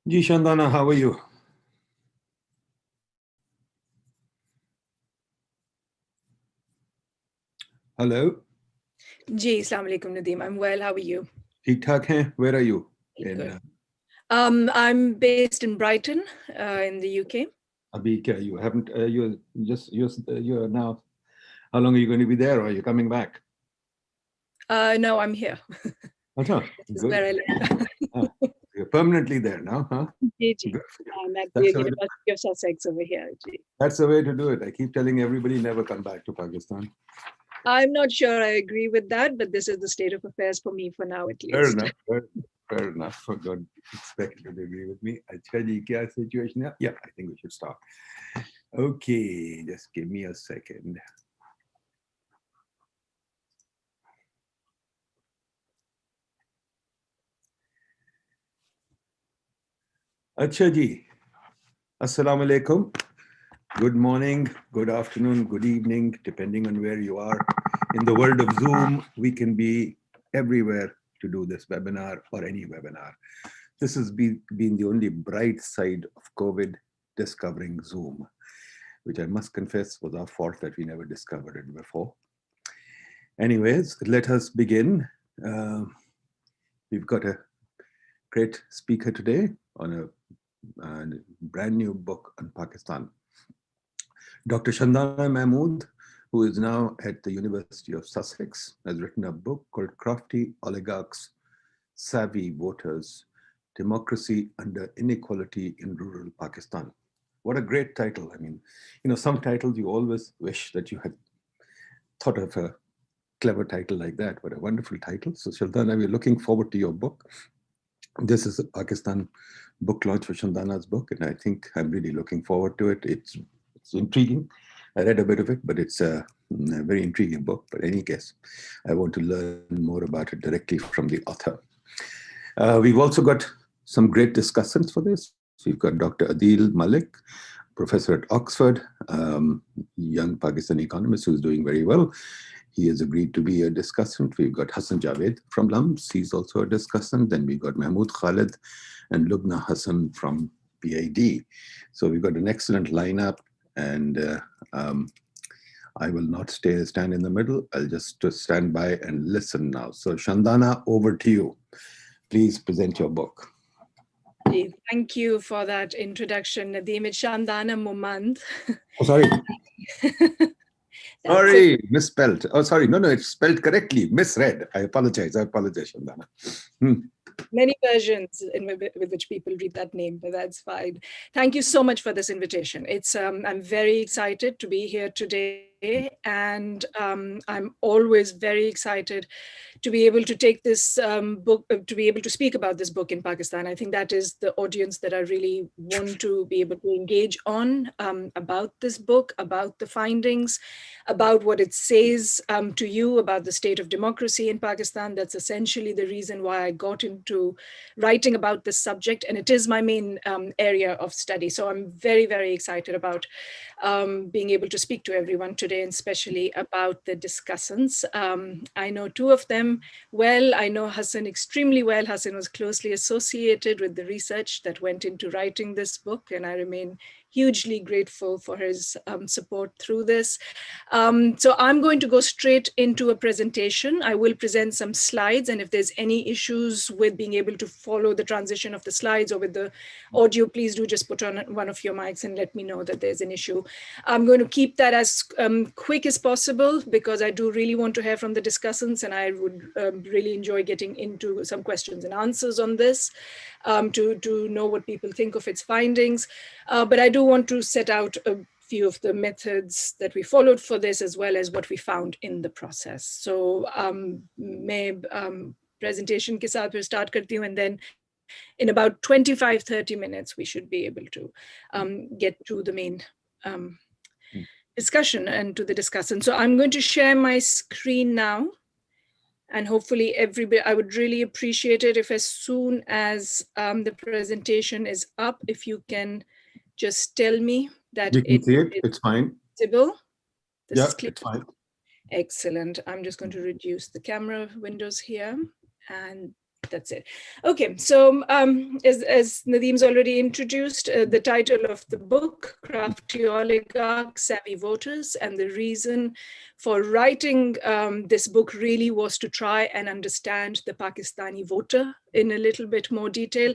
Ji Shandana, how are you? Hello. Ji, Assalamu alaikum, Nadeem. I'm well. How are you? Theek thak hai? Where are you? Good. I'm based in Brighton, in the UK. Abhi kya? You haven't. You're now. How long are you going to be there, or are you coming back? No, I'm here. Achha, This is where I live. You're permanently there now, huh? Ji. Good for you. I'm at That's the the way University of Sussex over here. Ji. That's the way to do it. I keep telling everybody never come back to Pakistan. I'm not sure I agree with that, but this is the state of affairs for me for now, at least. Fair enough. Don't expect you to agree with me. Acha ji, kya situation hai? Yeah, I think we should start. Okay, just give me a second. Acha ji. Assalamu alaikum. Good morning, good afternoon, good evening, depending on where you are. In the world of Zoom, we can be everywhere to do this webinar or any webinar. This has been the only bright side of COVID, discovering Zoom, which I must confess was our fault that we never discovered it before. Anyways, let us begin. We've got a great speaker today on a brand new book on Pakistan. Dr. Shandana Mahmood, who is now at the University of Sussex, has written a book called Crafty, Oligarchs, Savvy Voters, Democracy Under Inequality in Rural Pakistan. What a great title. I mean, some titles you always wish that you had thought of a clever title like that, but a wonderful title. So Shandana, we're looking forward to your book. This is a Pakistan book launch for Shandana's book, and I think I'm really looking forward to it. It's intriguing. I read a bit of it, but it's a very intriguing book. But any case, I want to learn more about it directly from the author. We've also got some great discussants for this. We've got Dr. Adil Malik, professor at Oxford, young Pakistani economist who's doing very well. He has agreed to be a discussant. We've got Hassan Javed from LUMS. He's also a discussant. Then we've got Mahmood Khalid and Lubna Hassan from PIDE. So we've got an excellent lineup, and I will not stand in the middle. I'll just stand by and listen now. So Shandana, over to you. Please present your book. Thank you for that introduction, Nadeem. It's Shandana Mumand. Oh, sorry. Sorry, misspelled. Oh, sorry. No, it's spelled correctly. Misread. I apologize, Shandana. Many versions with which people read that name, but that's fine. Thank you so much for this invitation. I'm very excited to be here today, and I'm always very excited to be able to take this book, to be able to speak about this book in Pakistan. I think that is the audience that I really want to be able to engage on, about this book, about the findings, about what it says to you about the state of democracy in Pakistan. That's essentially the reason why I got into writing about this subject, and it is my main area of study. So I'm very, very excited about being able to speak to everyone today, and especially about the discussants. I know two of them well. I know Hassan extremely well. Hassan was closely associated with the research that went into writing this book, and I remain hugely grateful for his support through this. So I'm going to go straight into a presentation. I will present some slides, and if there's any issues with being able to follow the transition of the slides or with the audio, please do just put on one of your mics and let me know that there's an issue. I'm going to keep that as quick as possible because I do really want to hear from the discussants, and I would really enjoy getting into some questions and answers on this to know what people think of its findings. But I do want to set out a few of the methods that we followed for this, as well as what we found in the process. So मैं presentation के साथ फिर start करती हूँ, and then in about 25-30 minutes, we should be able to get to the main discussion and to the discussant. So I'm going to share my screen now. And hopefully everybody, I would really appreciate it if as soon as the presentation is up, if you can just tell me that you can see it. It's fine. Visible. Yeah, it's fine. Excellent. I'm just going to reduce the camera windows here. And That's it. Okay, so as Nadeem's already introduced, the title of the book, Crafty, Oligarchs, Savvy Voters, and the reason for writing this book really was to try and understand the Pakistani voter in a little bit more detail.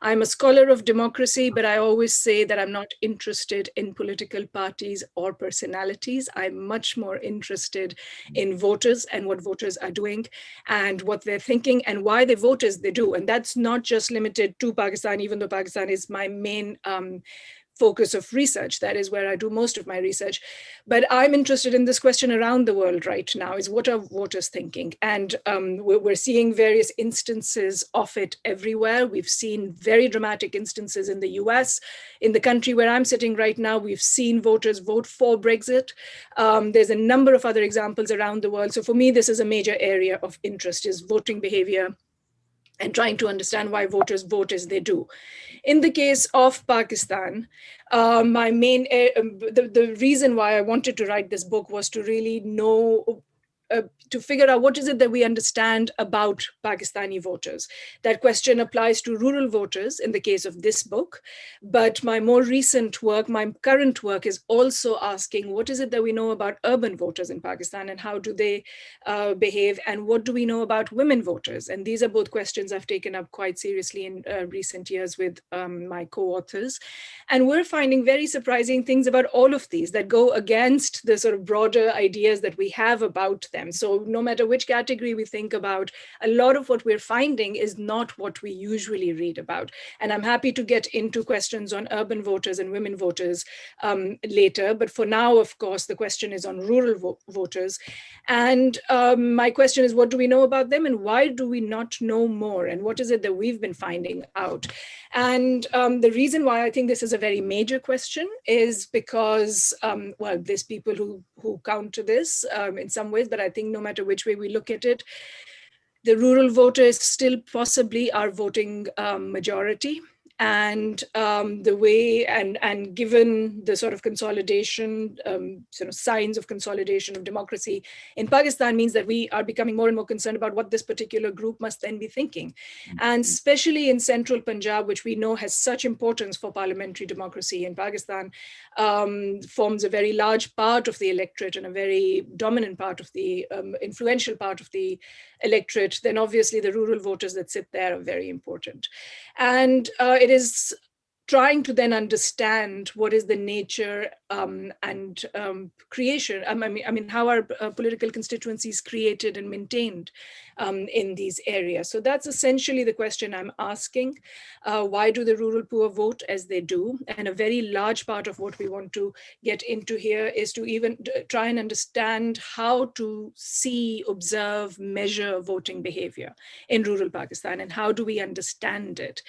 I'm a scholar of democracy, but I always say that I'm not interested in political parties or personalities. I'm much more interested in voters and what voters are doing and what they're thinking and why they vote as they do. And that's not just limited to Pakistan, even though Pakistan is my main focus of research. That is where I do most of my research. But I'm interested in this question around the world right now, is what are voters thinking? And we're seeing various instances of it everywhere. We've seen very dramatic instances in the US. In the country where I'm sitting right now, we've seen voters vote for Brexit. There's a number of other examples around the world. So for me, this is a major area of interest, is voting behavior and trying to understand why voters vote as they do. In the case of Pakistan, my main, the reason why I wanted to write this book was to really know, to figure out what is it that we understand about Pakistani voters. That question applies to rural voters in the case of this book, but my more recent work, my current work, is also asking what is it that we know about urban voters in Pakistan and how do they behave, and what do we know about women voters? And these are both questions I've taken up quite seriously in recent years with my co-authors. And we're finding very surprising things about all of these that go against the sort of broader ideas that we have about them. So no matter which category we think about, a lot of what we're finding is not what we usually read about. And I'm happy to get into questions on urban voters and women voters later. But for now, of course, the question is on rural voters. And my question is, what do we know about them and why do we not know more? And what is it that we've been finding out? And the reason why I think this is a very major question is because, well, there's people who counter this in some ways, but I think no matter which way we look at it, the rural voter is still possibly our voting majority. And the way, and given the sort of consolidation, sort of signs of consolidation of democracy in Pakistan, means that we are becoming more and more concerned about what this particular group must then be thinking. And especially in central Punjab, which we know has such importance for parliamentary democracy in Pakistan, forms a very large part of the electorate and a very dominant part of the influential part of the electorate, then obviously the rural voters that sit there are very important. And it is trying to then understand what is the nature and creation, I mean, how are political constituencies created and maintained in these areas. So that's essentially the question I'm asking. Why do the rural poor vote as they do? And a very large part of what we want to get into here is to even try and understand how to see, observe, measure voting behavior in rural Pakistan, and how do we understand it.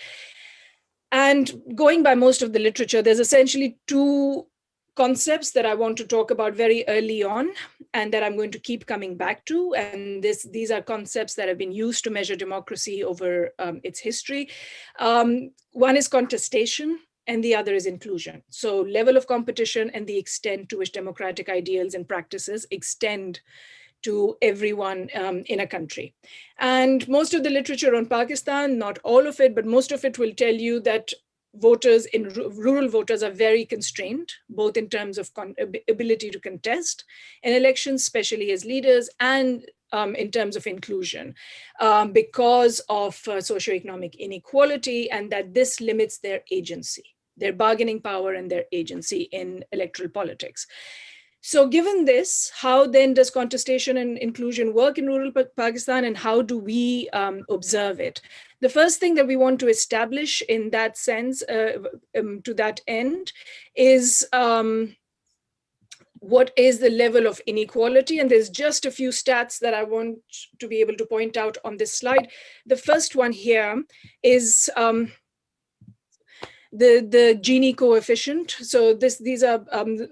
And going by most of the literature, there's essentially two concepts that I want to talk about very early on and that I'm going to keep coming back to. And these are concepts that have been used to measure democracy over its history. One is contestation and the other is inclusion. So level of competition and the extent to which democratic ideals and practices extend to everyone in a country. And most of the literature on Pakistan, not all of it, but most of it will tell you that voters in rural voters are very constrained, both in terms of ability to contest in elections, especially as leaders, and in terms of inclusion, because of socioeconomic inequality, and that this limits their agency, their bargaining power and their agency in electoral politics. So given this, how then does contestation and inclusion work in rural Pakistan, and how do we observe it? The first thing that we want to establish in that sense, to that end, is what is the level of inequality? And there's just a few stats that I want to be able to point out on this slide. The first one here is the Gini coefficient. So these are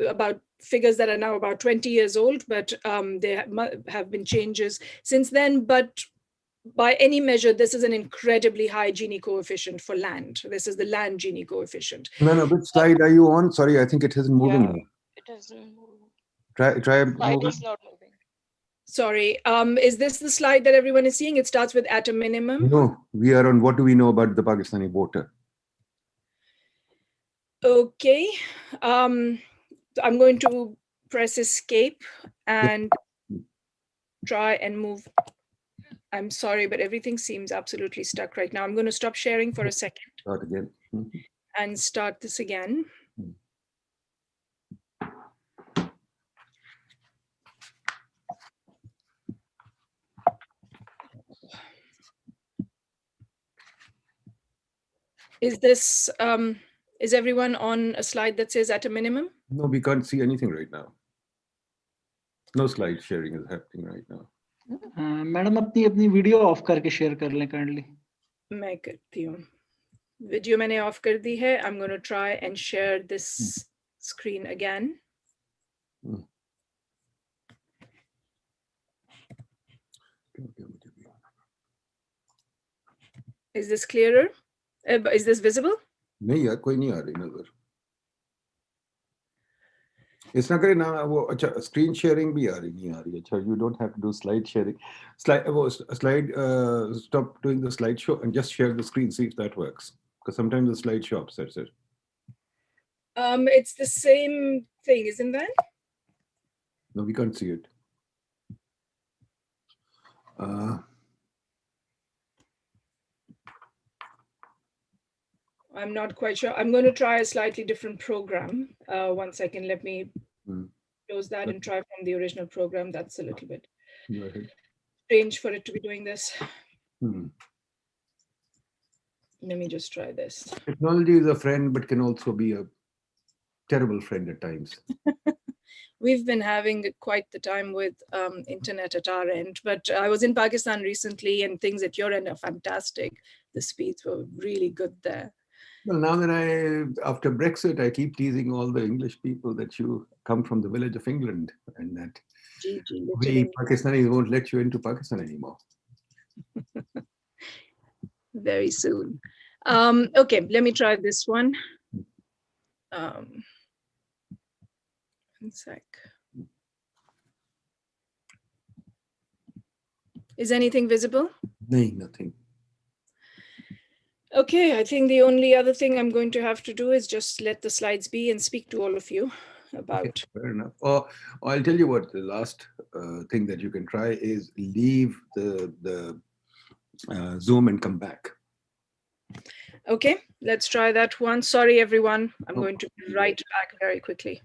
about figures that are now about 20 years old, but there have been changes since then. But by any measure, this is an incredibly high Gini coefficient for land. This is the land Gini coefficient. No, which slide are you on? Sorry, I think it isn't moving. Yeah, it isn't moving. Try Slide moving. is not moving. Sorry, is this the slide that everyone is seeing? It starts with at a minimum. No, we are on what do we know about the Pakistani voter? Okay, I'm going to press escape and try and move. I'm sorry, but everything seems absolutely stuck right now. I'm going to stop sharing for a second. Start again. And start this again. Is this, is everyone on a slide that says at a minimum? No, we can't see anything right now. No slide sharing is happening right now. Madam अपनी video of करके share कर लें kindly. मैं करती हूँ। Video मैंने of कर दी है। I'm going to try and share this screen again. Is this clearer? Is this visible? नहीं यार, कोई नहीं आ रही नजर। इस ना करे ना वो अच्छा स्क्रीन शेयरिंग भी आ रही नहीं आ रही। अच्छा, you don't have to do slide sharing. Stop doing the slideshow and just share the screen, see if that works, because sometimes the slideshow upsets it. It's the same thing, isn't that? No, we can't see it. I'm not quite sure. I'm going to try a slightly different program. 1 second, let me close that and try from the original program. That's a little bit strange for it to be doing this. Let me just try this. Technology is a friend, but can also be a terrible friend at times. We've been having quite the time with internet at our end, but I was in Pakistan recently and things at your end are fantastic. The speeds were really good there. Well, now that after Brexit, I keep teasing all the English people that you come from the village of England and that we Pakistanis won't let you into Pakistan anymore. Very soon. Okay, let me try this one. 1 sec. Is anything visible? No, nothing. Okay, I think the only other thing I'm going to have to do is just let the slides be and speak to all of you about. Okay, fair enough. Or I'll tell you what, the last thing that you can try is leave the Zoom and come back. Okay, let's try that one. Sorry, everyone. I'm going to be right back very quickly.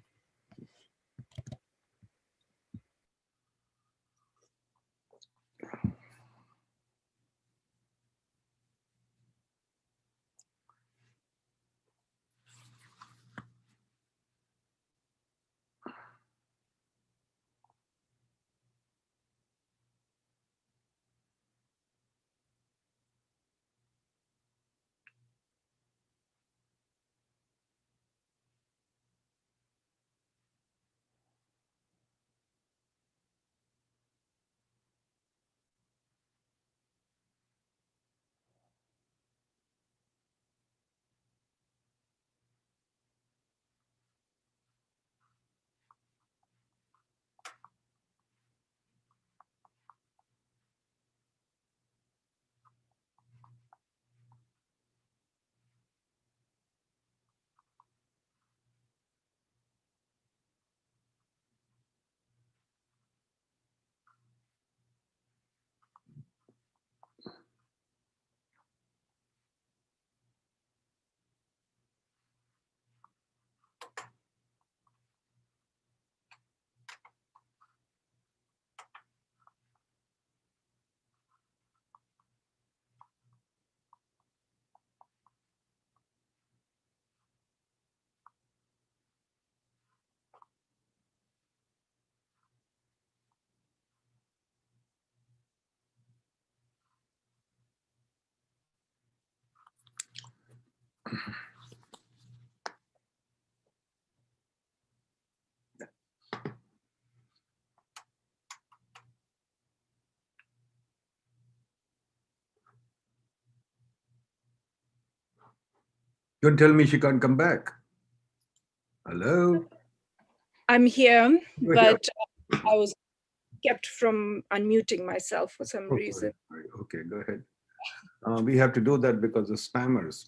Don't tell me she can't come back. Hello? I'm here, but I was kept from unmuting myself for some Oh, reason. sorry. Okay, go ahead. We have to do that because the spammers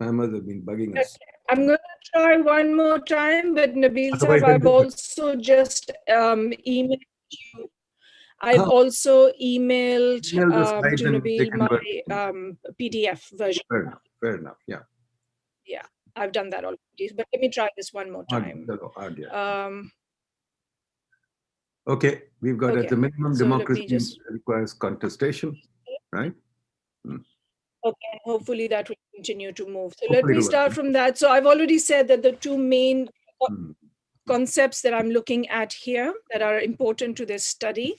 have been bugging us. Okay. I'm going to try one more time, but Nabil Otherwise, Sahab, I'll I've do it. also just emailed you. I've also emailed Email the slides to and they Nabil can my work. PDF version. Fair enough. Yeah. Yeah, I've done that already, but let me try this one more time. Okay, we've got at the minimum so democracy requires contestation, right? Okay, hopefully that will continue to move. So Hopefully let me start from that. So I've already said that the two main concepts that I'm looking at here that are important to this study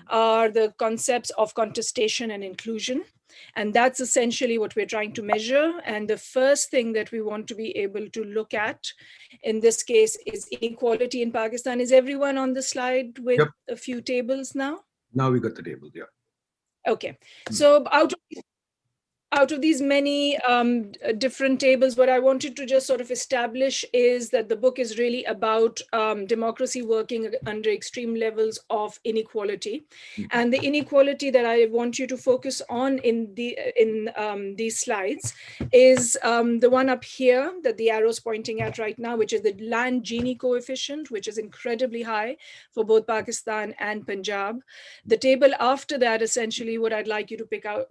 are the concepts of contestation and inclusion. And that's essentially what we're trying to measure. And the first thing that we want to be able to look at in this case is inequality in Pakistan. Is everyone on the slide with a few tables now? Now we got the tables, yeah. Okay, so out of these many different tables, what I wanted to just sort of establish is that the book is really about democracy working under extreme levels of inequality. And the inequality that I want you to focus on in these slides is the one up here that the arrow's pointing at right now, which is the land Gini coefficient, which is incredibly high for both Pakistan and Punjab. The table after that, essentially what I'd like you to pick out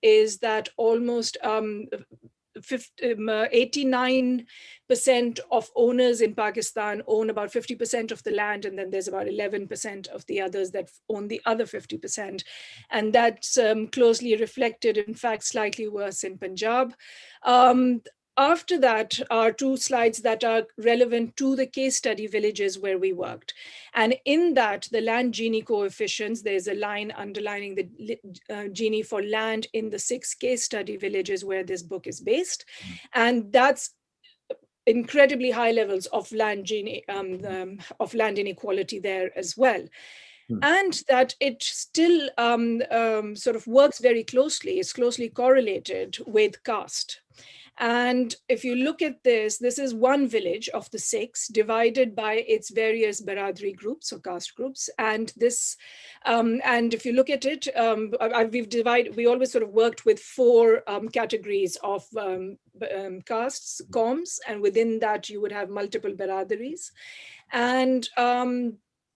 is that almost 89% of owners in Pakistan own about 50% of the land, and then there's about 11% of the others that own the other 50%. And that's closely reflected, in fact, slightly worse in Punjab. After that are two slides that are relevant to the case study villages where we worked. And in that, the land Gini coefficients, there's a line underlining the Gini for land in the 6 case study villages where this book is based. And that's incredibly high levels of land Gini, of land inequality there as well. And that it still sort of works very closely, it's closely correlated with caste. And if you look at this, this is one village of the 6 divided by its various Baradri groups or caste groups. And this, and if you look at it, we always sort of worked with 4 categories of castes, qoms, and within that you would have multiple Baradris. And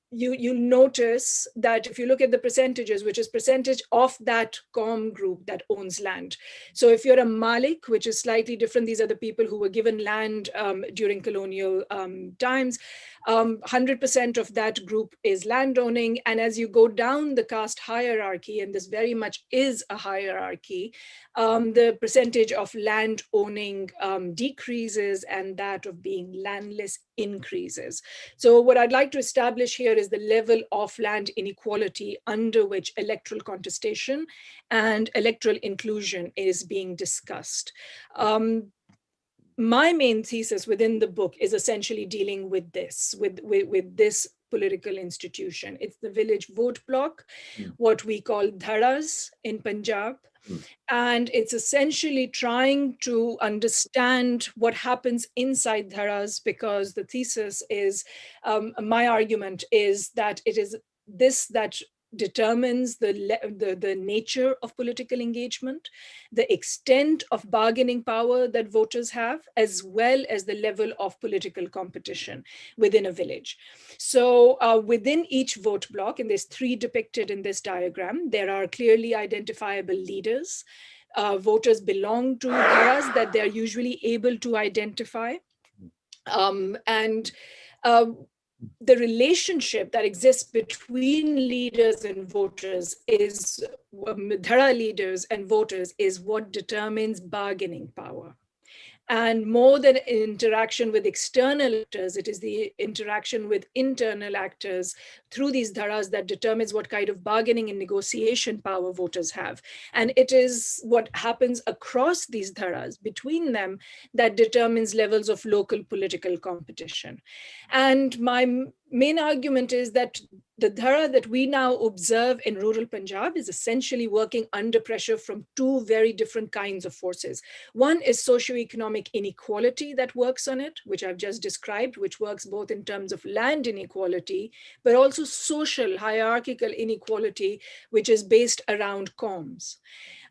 you'll notice that if you look at the percentages, which is percentage of that QOM group that owns land. So if you're a Malik, which is slightly different, these are the people who were given land during colonial times, 100% of that group is landowning. And as you go down the caste hierarchy, and this very much is a hierarchy, the percentage of land owning decreases and that of being landless increases. So what I'd like to establish here is the level of land inequality under which electoral contestation and electoral inclusion is being discussed. My main thesis within the book is essentially dealing with this, with this political institution. It's the village vote block, what we call dharas in Punjab. And it's essentially trying to understand what happens inside dharas, because the thesis is, my argument is that it is this that determines the nature of political engagement, the extent of bargaining power that voters have, as well as the level of political competition within a village. So within each vote block, and there's 3 depicted in this diagram, there are clearly identifiable leaders. Voters belong to dharas that they're usually able to identify. The relationship that exists between leaders and voters is, dhara leaders and voters, is what determines bargaining power. And more than interaction with external actors, it is the interaction with internal actors through these dharas that determines what kind of bargaining and negotiation power voters have. And it is what happens across these dharas, between them, that determines levels of local political competition. And my main argument is that the dhara that we now observe in rural Punjab is essentially working under pressure from two very different kinds of forces. One is socioeconomic inequality that works on it, which I've just described, which works both in terms of land inequality, but also social hierarchical inequality, which is based around coms,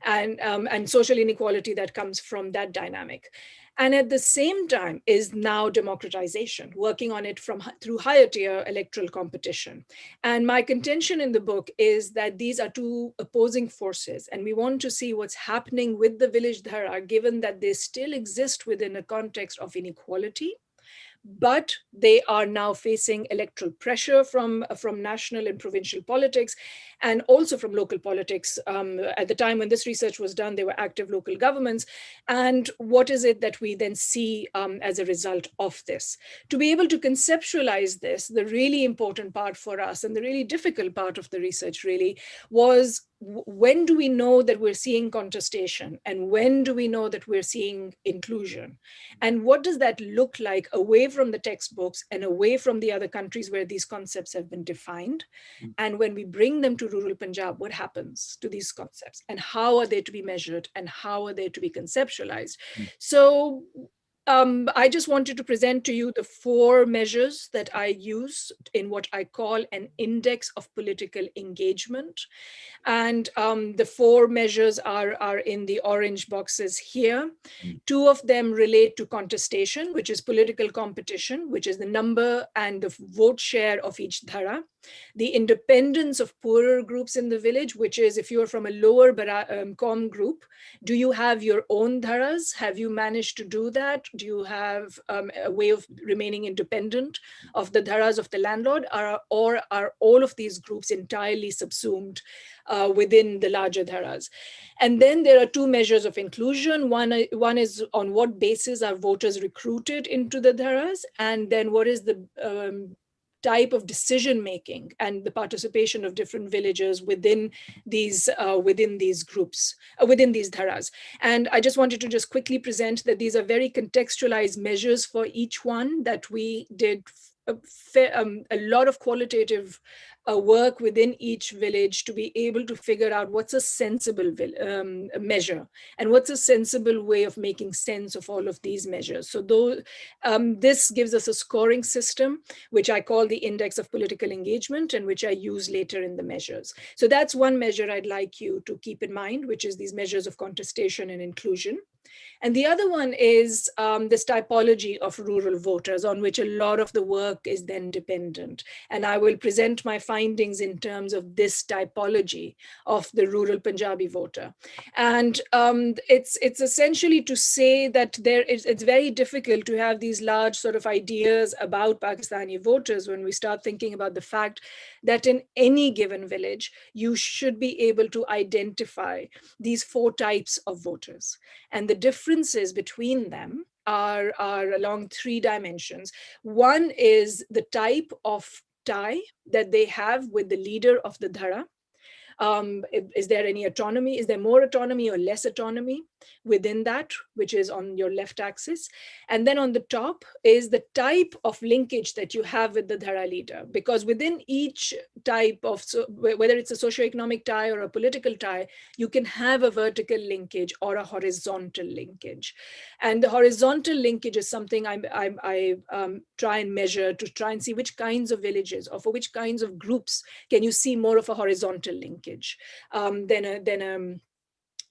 and social inequality that comes from that dynamic. And at the same time is now democratization, working on it through higher tier electoral competition. And my contention in the book is that these are two opposing forces, and we want to see what's happening with the village dhara, given that they still exist within a context of inequality, but they are now facing electoral pressure from national and provincial politics, and also from local politics. At the time when this research was done, there were active local governments. And what is it that we then see as a result of this? To be able to conceptualize this, the really important part for us, and the really difficult part of the research really, was when do we know that we're seeing contestation, and when do we know that we're seeing inclusion? And what does that look like away from the textbooks and away from the other countries where these concepts have been defined? And when we bring them to rural Punjab, what happens to these concepts, and how are they to be measured, and how are they to be conceptualized? So I just wanted to present to you the 4 measures that I use in what I call an index of political engagement. And the 4 measures are in the orange boxes here. 2 of them relate to contestation, which is political competition, which is the number and the vote share of each dhara. The independence of poorer groups in the village, which is if you're from a lower com group, do you have your own dharas? Have you managed to do that? Do you have a way of remaining independent of the dharas of the landlord? Or are all of these groups entirely subsumed within the larger dharas? And then there are 2 measures of inclusion. One is on what basis are voters recruited into the dharas, and then what is the type of decision making and the participation of different villagers within these groups, within these dharas. And I just wanted to just quickly present that these are very contextualized measures for each one, that we did a lot of qualitative work within each village to be able to figure out what's a sensible measure and what's a sensible way of making sense of all of these measures. So this gives us a scoring system, which I call the index of political engagement, and which I use later in the measures. So that's one measure I'd like you to keep in mind, which is these measures of contestation and inclusion. And the other one is this typology of rural voters, on which a lot of the work is then dependent. And I will present my findings in terms of this typology of the rural Punjabi voter. And it's essentially to say that it's very difficult to have these large sort of ideas about Pakistani voters when we start thinking about the fact that in any given village, you should be able to identify these 4 types of voters. And the differences between them are along 3 dimensions. One is the type of tie that they have with the leader of the dhara. Is there any autonomy? Is there more autonomy or less autonomy within that, which is on your left axis? And then on the top is the type of linkage that you have with the dhara leader, because within each type of, whether it's a socioeconomic tie or a political tie, you can have a vertical linkage or a horizontal linkage. And the horizontal linkage is something I try and measure to try and see which kinds of villages or for which kinds of groups can you see more of a horizontal linkage than a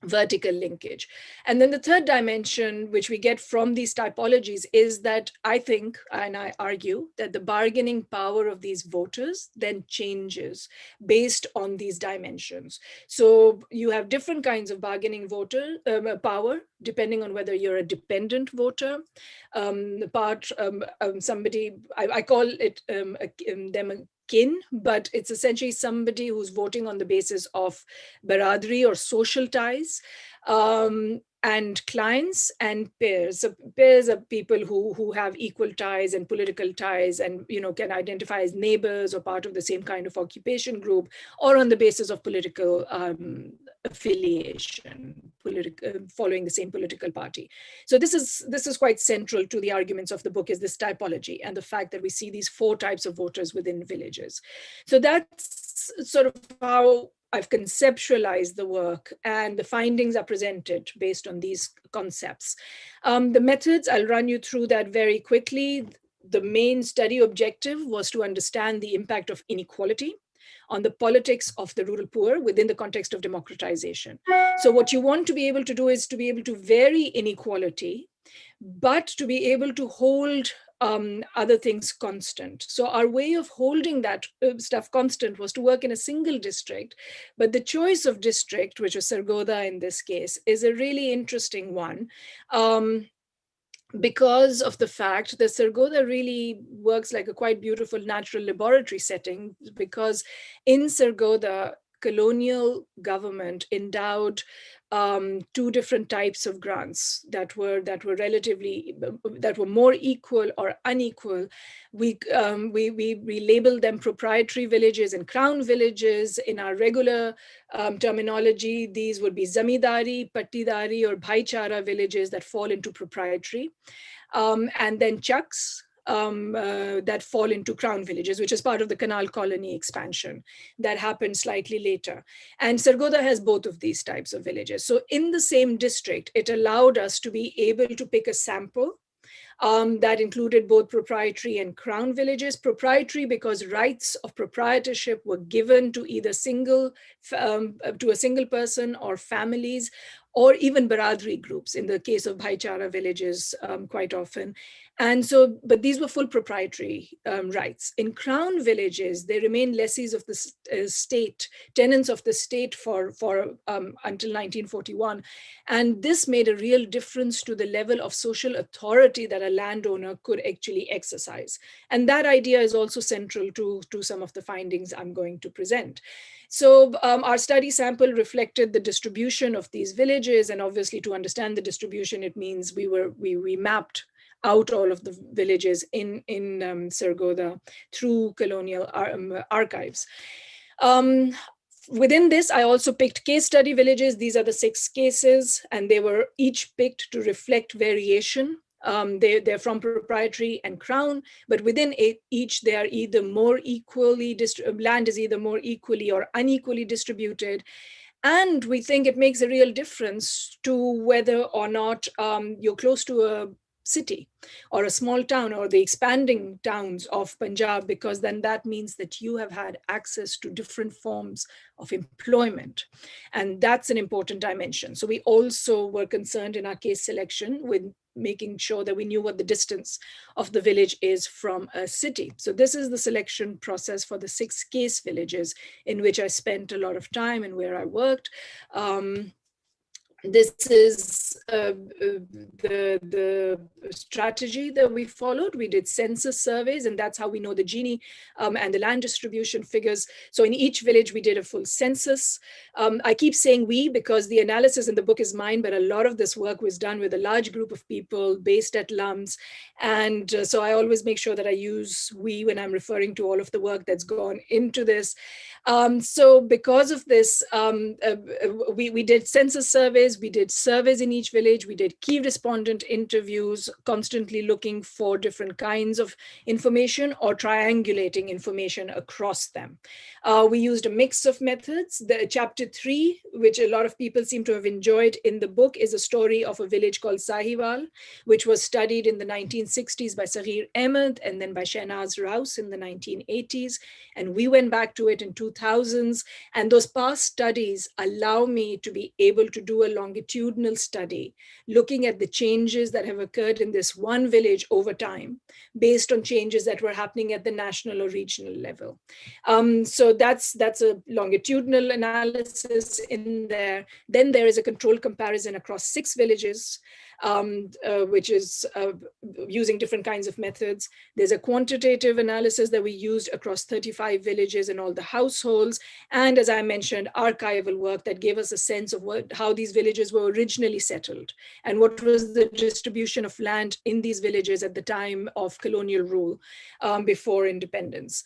vertical linkage. And then the third dimension, which we get from these typologies, is that I think, and I argue, that the bargaining power of these voters then changes based on these dimensions. So you have different kinds of bargaining voter power, depending on whether you're a dependent voter. Somebody, I call it them a kin, but it's essentially somebody who's voting on the basis of baradri or social ties, and clients and peers. So peers are people who have equal ties and political ties, and can identify as neighbors or part of the same kind of occupation group, or on the basis of political affiliation, following the same political party. So this is quite central to the arguments of the book, is this typology and the fact that we see these 4 types of voters within villages. So that's sort of how I've conceptualized the work, and the findings are presented based on these concepts. The methods, I'll run you through that very quickly. The main study objective was to understand the impact of inequality on the politics of the rural poor within the context of democratization. So what you want to be able to do is to be able to vary inequality, but to be able to hold other things constant. So our way of holding that stuff constant was to work in a single district, but the choice of district, which was Sargodha in this case, is a really interesting one. Because of the fact that Sargodha really works like a quite beautiful natural laboratory setting, because in Sargodha, colonial government endowed 2 different types of grants that were more equal or unequal. We labeled them proprietary villages and crown villages. In our regular terminology, these would be zamindari, pattidari, or bhaichara villages that fall into proprietary, and then chaks that fall into crown villages, which is part of the canal colony expansion that happened slightly later. And Sargodha has both of these types of villages. So in the same district, it allowed us to be able to pick a sample that included both proprietary and crown villages. Proprietary because rights of proprietorship were given to either to a single person or families, or even Baradri groups in the case of Bhaichara villages quite often. And so, but these were full proprietary rights. In crown villages, they remained lessees of the state, tenants of the state for until 1941. And this made a real difference to the level of social authority that a landowner could actually exercise. And that idea is also central to some of the findings I'm going to present. So our study sample reflected the distribution of these villages, and obviously to understand the distribution, it means we mapped out all of the villages in Sargodha through colonial archives. Within this, I also picked case study villages. These are the 6 cases, and they were each picked to reflect variation. They're from proprietary and crown, but within each, they are either more equally, land is either more equally or unequally distributed. And we think it makes a real difference to whether or not you're close to a city or a small town or the expanding towns of Punjab, because then that means that you have had access to different forms of employment. And that's an important dimension. So we also were concerned in our case selection with making sure that we knew what the distance of the village is from a city. So this is the selection process for the 6 case villages in which I spent a lot of time and where I worked. This is the strategy that we followed. We did census surveys, and that's how we know the Gini and the land distribution figures. So in each village, we did a full census. I keep saying we because the analysis in the book is mine, but a lot of this work was done with a large group of people based at LUMS. And so I always make sure that I use we when I'm referring to all of the work that's gone into this. So because of this, we did census surveys, we did surveys in each village, we did key respondent interviews, constantly looking for different kinds of information or triangulating information across them. We used a mix of methods. The chapter 3, which a lot of people seem to have enjoyed in the book, is a story of a village called Sahiwal, which was studied in the 1960s by Saghir Ahmed and then by Shehnaz Rouse in the 1980s. And we went back to it in 2000s. And those past studies allow me to be able to do a longitudinal study, looking at the changes that have occurred in this one village over time, based on changes that were happening at the national or regional level. So that's a longitudinal analysis in there. Then there is a control comparison across 6 villages, which is using different kinds of methods. There's a quantitative analysis that we used across 35 villages and all the households. And as I mentioned, archival work that gave us a sense of how these villages were originally settled and what was the distribution of land in these villages at the time of colonial rule before independence.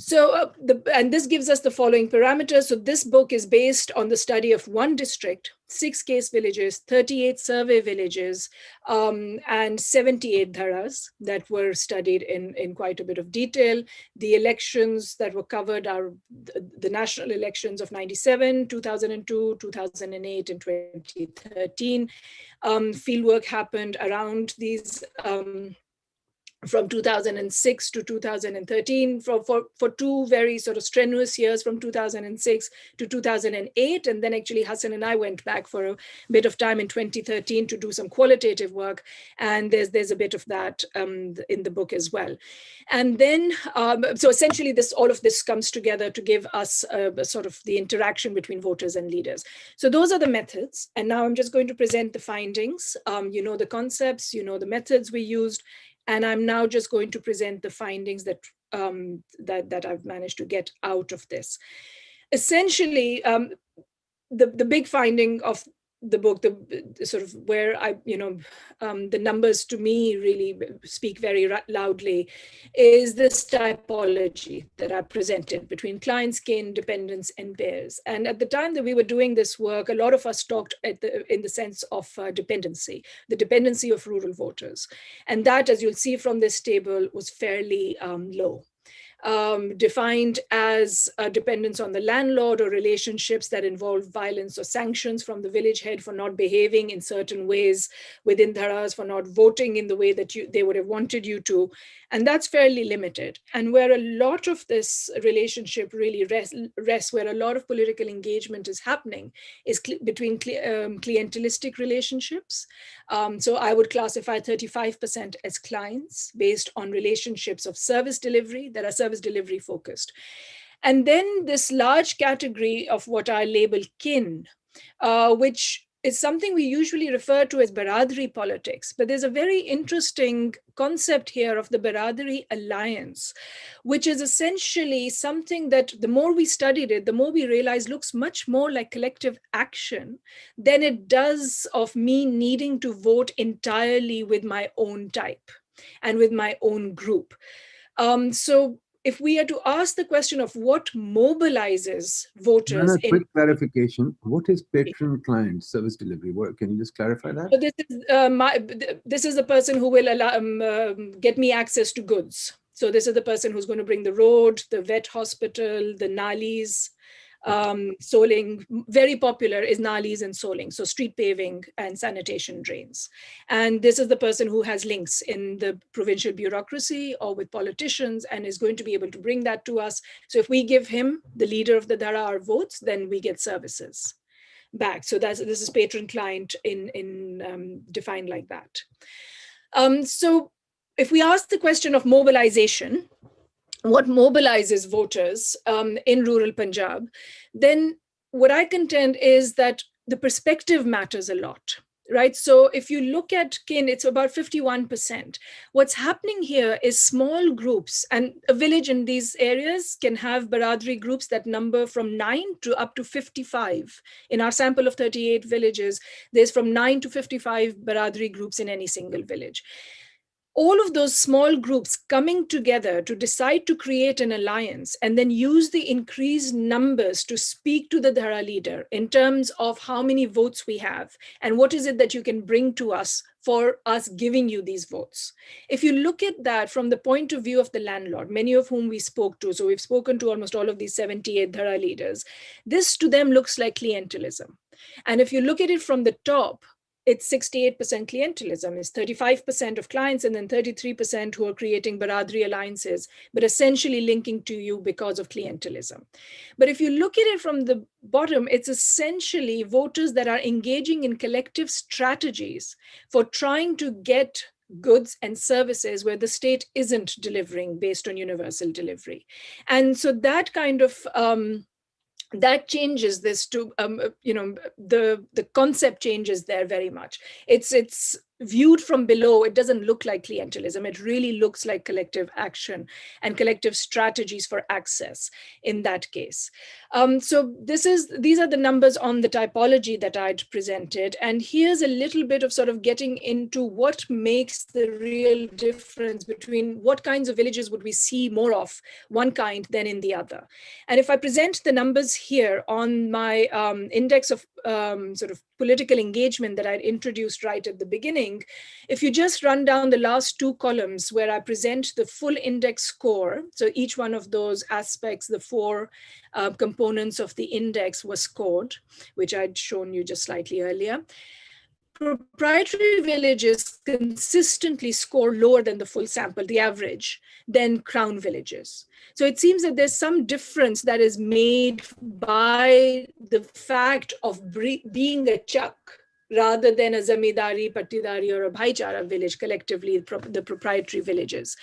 So, and this gives us the following parameters. So this book is based on the study of one district, 6 case villages, 38 survey villages, and 78 dharas that were studied in quite a bit of detail. The elections that were covered are the national elections of 97, 2002, 2008, and 2013. Fieldwork happened around these from 2006 to 2013 for 2 very sort of strenuous years from 2006 to 2008. And then actually Hassan and I went back for a bit of time in 2013 to do some qualitative work. And there's a bit of that in the book as well. And then, so essentially all of this comes together to give us sort of the interaction between voters and leaders. So those are the methods. And now I'm just going to present the findings. You know the concepts, you know the methods we used. And I'm now just going to present the findings that I've managed to get out of this. Essentially, the big finding of the book, the sort of where the numbers to me really speak very loudly, is this typology that I presented between client, skin, dependents, and bears. And at the time that we were doing this work, a lot of us talked in the sense of dependency, the dependency of rural voters. And that, as you'll see from this table, was fairly low. Defined as a dependence on the landlord or relationships that involve violence or sanctions from the village head for not behaving in certain ways within dharas, for not voting in the way that they would have wanted you to. And that's fairly limited. And where a lot of this relationship really rests, where a lot of political engagement is happening, is between clientelistic relationships. So I would classify 35% as clients based on relationships of service delivery that are service delivery focused. And then this large category of what I label kin, which is something we usually refer to as Baradari politics. But there's a very interesting concept here of the Baradari alliance, which is essentially something that the more we studied it, the more we realized looks much more like collective action than it does of me needing to vote entirely with my own type and with my own group. So if we are to ask the question of what mobilizes voters, quick clarification: what is patron-client service delivery? Can you just clarify that? So this is the person who will get me access to goods. So this is the person who's going to bring the road, the vet hospital, the nalis. Soling, very popular is nalis and soling, so street paving and sanitation drains. And this is the person who has links in the provincial bureaucracy or with politicians and is going to be able to bring that to us. So if we give him, the leader of the dhara, our votes, then we get services back. So this is patron-client in defined like that. So if we ask the question of mobilization, what mobilizes voters in rural Punjab, then what I contend is that the perspective matters a lot, right? So if you look at kin, it's about 51%. What's happening here is small groups, and a village in these areas can have Baradari groups that number from 9 to up to 55. In our sample of 38 villages, there's from 9 to 55 Baradari groups in any single village. All of those small groups coming together to decide to create an alliance and then use the increased numbers to speak to the dhara leader in terms of how many votes we have and what is it that you can bring to us for us giving you these votes. If you look at that from the point of view of the landlord, many of whom we spoke to, so we've spoken to almost all of these 78 dhara leaders, this to them looks like clientelism. And if you look at it from the top, it's 68% clientelism, it's 35% of clients and then 33% who are creating Baradari alliances, but essentially linking to you because of clientelism. But if you look at it from the bottom, it's essentially voters that are engaging in collective strategies for trying to get goods and services where the state isn't delivering based on universal delivery. And so that kind of that changes this to, the concept changes there very much. It's viewed from below, it doesn't look like clientelism. It really looks like collective action and collective strategies for access in that case. So these are the numbers on the typology that I'd presented. And here's a little bit of sort of getting into what makes the real difference between what kinds of villages would we see more of one kind than in the other. And if I present the numbers here on my index of sort of political engagement that I'd introduced right at the beginning, if you just run down the last two columns where I present the full index score, so each one of those aspects, the four components of the index was scored, which I'd shown you just slightly earlier. Proprietary villages consistently score lower than the full sample, the average, than crown villages. So it seems that there's some difference that is made by the fact of being a chak rather than a zamindari, patidari, or a bhaichara village, collectively the proprietary villages.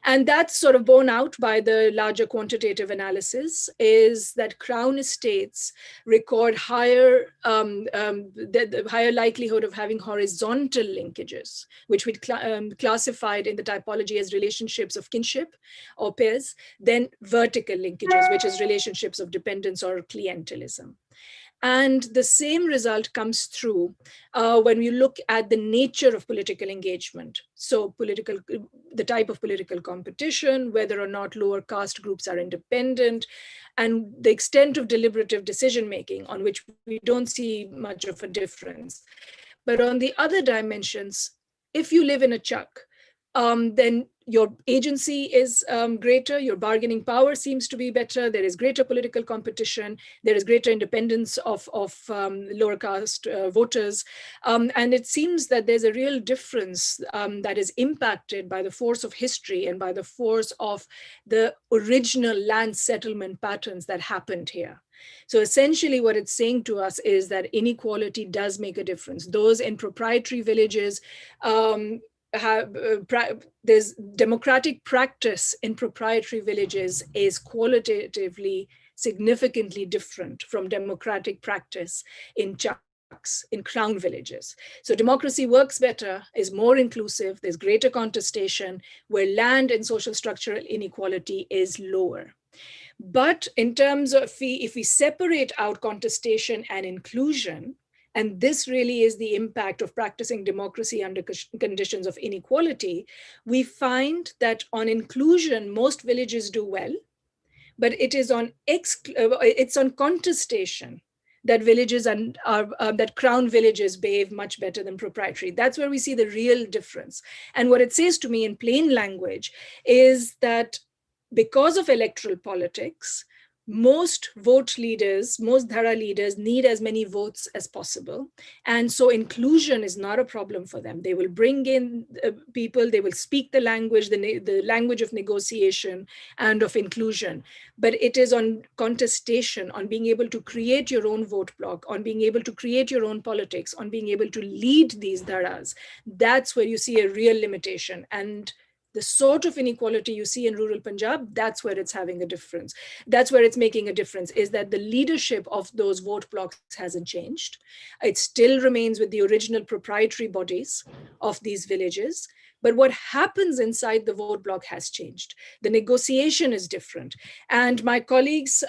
And that's sort of borne out by the larger quantitative analysis, is that crown estates record higher, the higher likelihood of having horizontal linkages, which we classified in the typology as relationships of kinship or pairs, than vertical linkages, which is relationships of dependence or clientelism. And the same result comes through when we look at the nature of political engagement. So the type of political competition, whether or not lower caste groups are independent, and the extent of deliberative decision-making, on which we don't see much of a difference. But on the other dimensions, if you live in a chak, then your agency is greater, your bargaining power seems to be better, there is greater political competition, there is greater independence of lower caste voters. And it seems that there's a real difference that is impacted by the force of history and by the force of the original land settlement patterns that happened here. So essentially what it's saying to us is that inequality does make a difference. Those in proprietary villages there's democratic practice in proprietary villages is qualitatively significantly different from democratic practice in chaks, in crown villages. So democracy works better, is more inclusive, there's greater contestation, where land and social structural inequality is lower. But in terms of if we separate out contestation and inclusion, and this really is the impact of practicing democracy under conditions of inequality, we find that on inclusion, most villages do well, but it is on it's on contestation that villages that crown villages behave much better than proprietary. That's where we see the real difference. And what it says to me in plain language is that because of electoral politics, most vote leaders, most dhara leaders need as many votes as possible. And so inclusion is not a problem for them. They will bring in people, they will speak the language, the language of negotiation and of inclusion. But it is on contestation, on being able to create your own vote block, on being able to create your own politics, on being able to lead these dharas. That's where you see a real limitation. And the sort of inequality you see in rural Punjab, that's where it's having a difference. That's where it's making a difference, is that the leadership of those vote blocks hasn't changed. It still remains with the original proprietary bodies of these villages. But what happens inside the vote block has changed. The negotiation is different. And my colleagues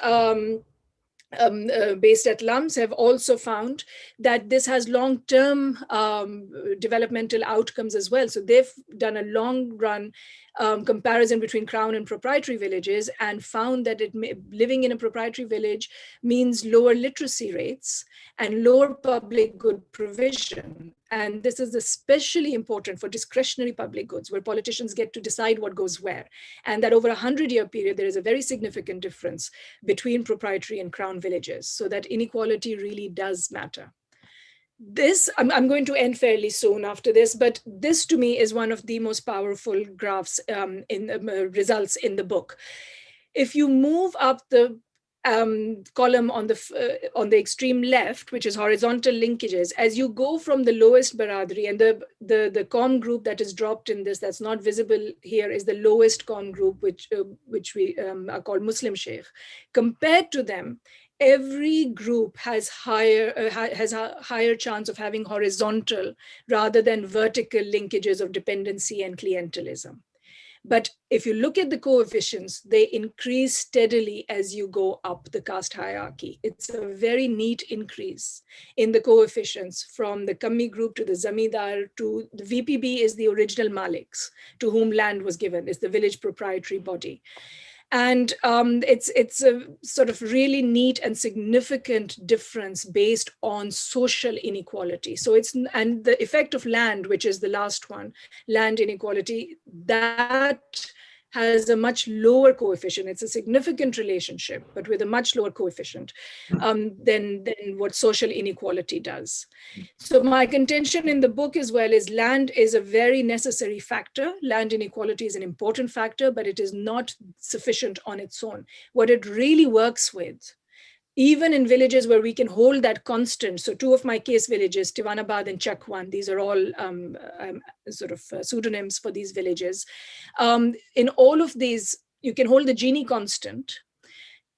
based at LUMS have also found that this has long-term developmental outcomes as well. So they've done a long-run comparison between crown and proprietary villages and found that living in a proprietary village means lower literacy rates and lower public good provision. And this is especially important for discretionary public goods, where politicians get to decide what goes where. And that over a 100-year period, there is a very significant difference between proprietary and crown villages. So that inequality really does matter. This, I'm going to end fairly soon after this, but this to me is one of the most powerful graphs results in the book. If you move up the column on the extreme left, which is horizontal linkages, as you go from the lowest baradri, and the com group that is dropped in this, that's not visible here, is the lowest com group, which we are called Muslim Sheikh. Compared to them, every group has a higher chance of having horizontal rather than vertical linkages of dependency and clientelism. But if you look at the coefficients, they increase steadily as you go up the caste hierarchy. It's a very neat increase in the coefficients from the Kammi group to the Zamindar to the VPB is the original Maliks to whom land was given, is the village proprietary body. And it's a sort of really neat and significant difference based on social inequality. So and the effect of land, which is the last one, land inequality, that has a much lower coefficient. It's a significant relationship, but with a much lower coefficient than what social inequality does. So my contention in the book as well is land is a very necessary factor. Land inequality is an important factor, but it is not sufficient on its own. What it really works with, even in villages where we can hold that constant. So two of my case villages, Tivanabad and Chakwan, these are all sort of pseudonyms for these villages. In all of these, you can hold the Gini constant,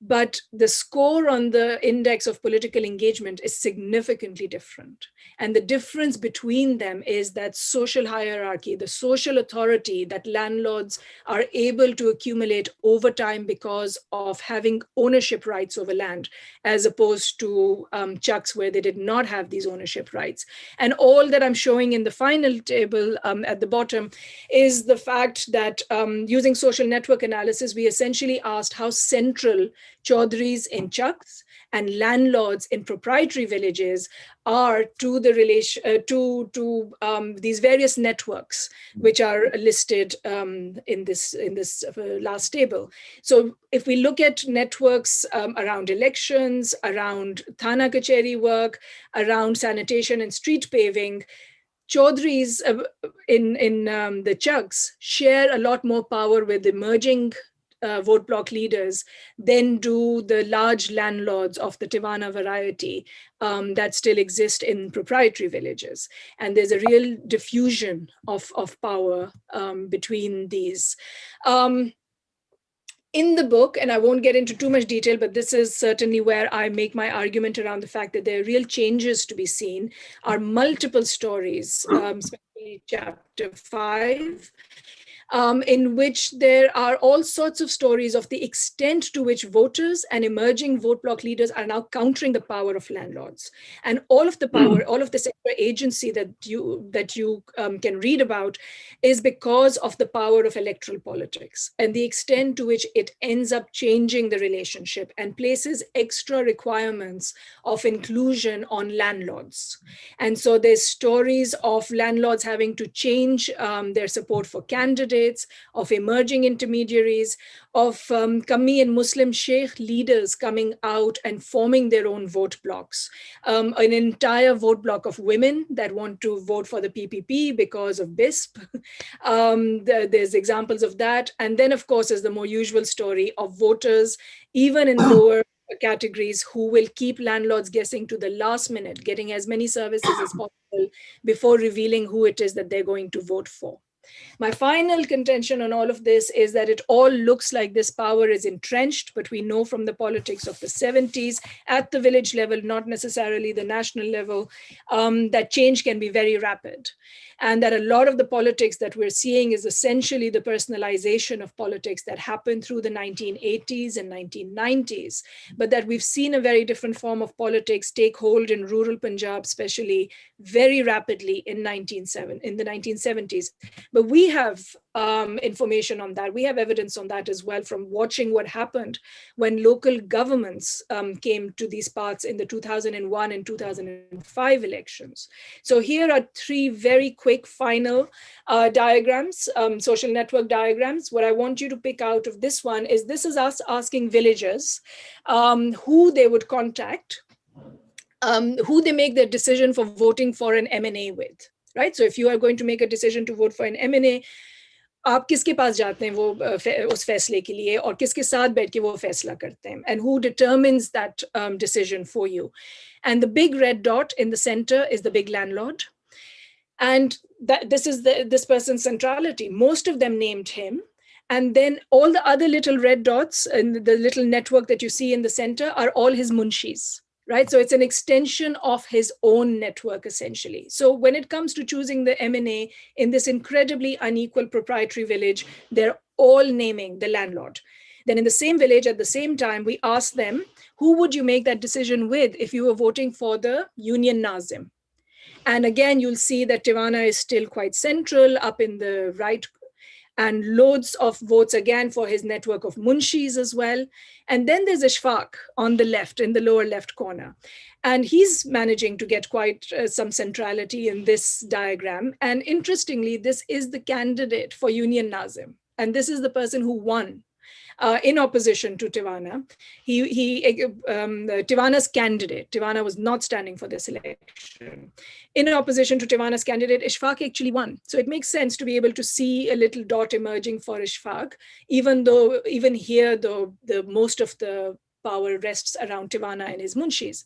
but the score on the index of political engagement is significantly different. And the difference between them is that social hierarchy, the social authority that landlords are able to accumulate over time because of having ownership rights over land, as opposed to Chucks where they did not have these ownership rights. And all that I'm showing in the final table at the bottom is the fact that using social network analysis, we essentially asked how central Chaudhries in Chucks and landlords in proprietary villages are to the relation to these various networks which are listed in this last table. So if we look at networks around elections, around Thana Kacheri work, around sanitation and street paving, Chaudhries in the Chucks share a lot more power with emerging vote block leaders than do the large landlords of the Tivana variety that still exist in proprietary villages. And there's a real diffusion of power between these. In the book, and I won't get into too much detail, but this is certainly where I make my argument around the fact that there are real changes to be seen, are multiple stories, especially chapter 5, in which there are all sorts of stories of the extent to which voters and emerging vote block leaders are now countering the power of landlords. And all of the power, all of the sector agency that you can read about is because of the power of electoral politics and the extent to which it ends up changing the relationship and places extra requirements of inclusion on landlords. And so there's stories of landlords having to change their support for candidates, of emerging intermediaries, of Kammi and Muslim Sheikh leaders coming out and forming their own vote blocks. An entire vote block of women that want to vote for the PPP because of BISP. There's examples of that. And then, of course, is the more usual story of voters, even in lower categories, who will keep landlords guessing to the last minute, getting as many services as possible before revealing who it is that they're going to vote for. My final contention on all of this is that it all looks like this power is entrenched, but we know from the politics of the 70s at the village level, not necessarily the national level, that change can be very rapid. And that a lot of the politics that we're seeing is essentially the personalization of politics that happened through the 1980s and 1990s, but that we've seen a very different form of politics take hold in rural Punjab, especially very rapidly in the 1970s. But we have information on that. We have evidence on that as well from watching what happened when local governments came to these parts in the 2001 and 2005 elections. So here are three very quick final diagrams, social network diagrams. What I want you to pick out of this one is this is us asking villagers who they would contact, who they make their decision for voting for an M&A with, right? So if you are going to make a decision to vote for an M&A, आप किसके पास जाते हैं वो उस फैसले के लिए और किसके साथ बैठ के वो फैसला करते हैं, and who determines that decision for you. And the big red dot in the center is the big landlord. And this is this person's centrality. Most of them named him. And then all the other little red dots and the little network that you see in the center are all his munshis, right? So it's an extension of his own network, essentially. So when it comes to choosing the M&A in this incredibly unequal proprietary village, they're all naming the landlord. Then in the same village, at the same time, we asked them, who would you make that decision with if you were voting for the Union Nazim? And again, you'll see that Tivana is still quite central up in the right, and loads of votes again for his network of munshis as well. And then there's Ishfaq on the left, in the lower left corner. And he's managing to get quite some centrality in this diagram. And interestingly, this is the candidate for Union Nazim. And this is the person who won in opposition to Tivana. Tivana's candidate, Tivana was not standing for this election. In opposition to Tivana's candidate, Ishfaq actually won. So it makes sense to be able to see a little dot emerging for Ishfaq, even though even here, the most of the power rests around Tivana and his munshis.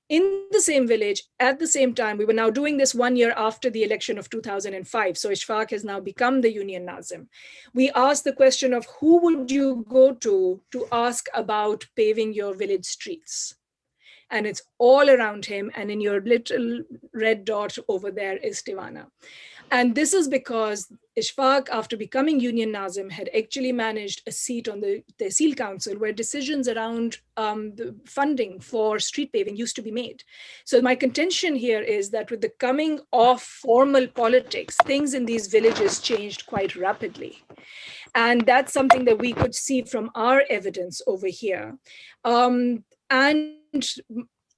In the same village, at the same time, we were now doing this 1 year after the election of 2005. So Ishfaq has now become the Union Nazim. We asked the question of who would you go to ask about paving your village streets? And it's all around him. And in your little red dot over there is Tivana. And this is because Ishfaq, after becoming Union Nazim, had actually managed a seat on the Tehsil Council where decisions around the funding for street paving used to be made. So my contention here is that with the coming of formal politics, things in these villages changed quite rapidly. And that's something that we could see from our evidence over here. And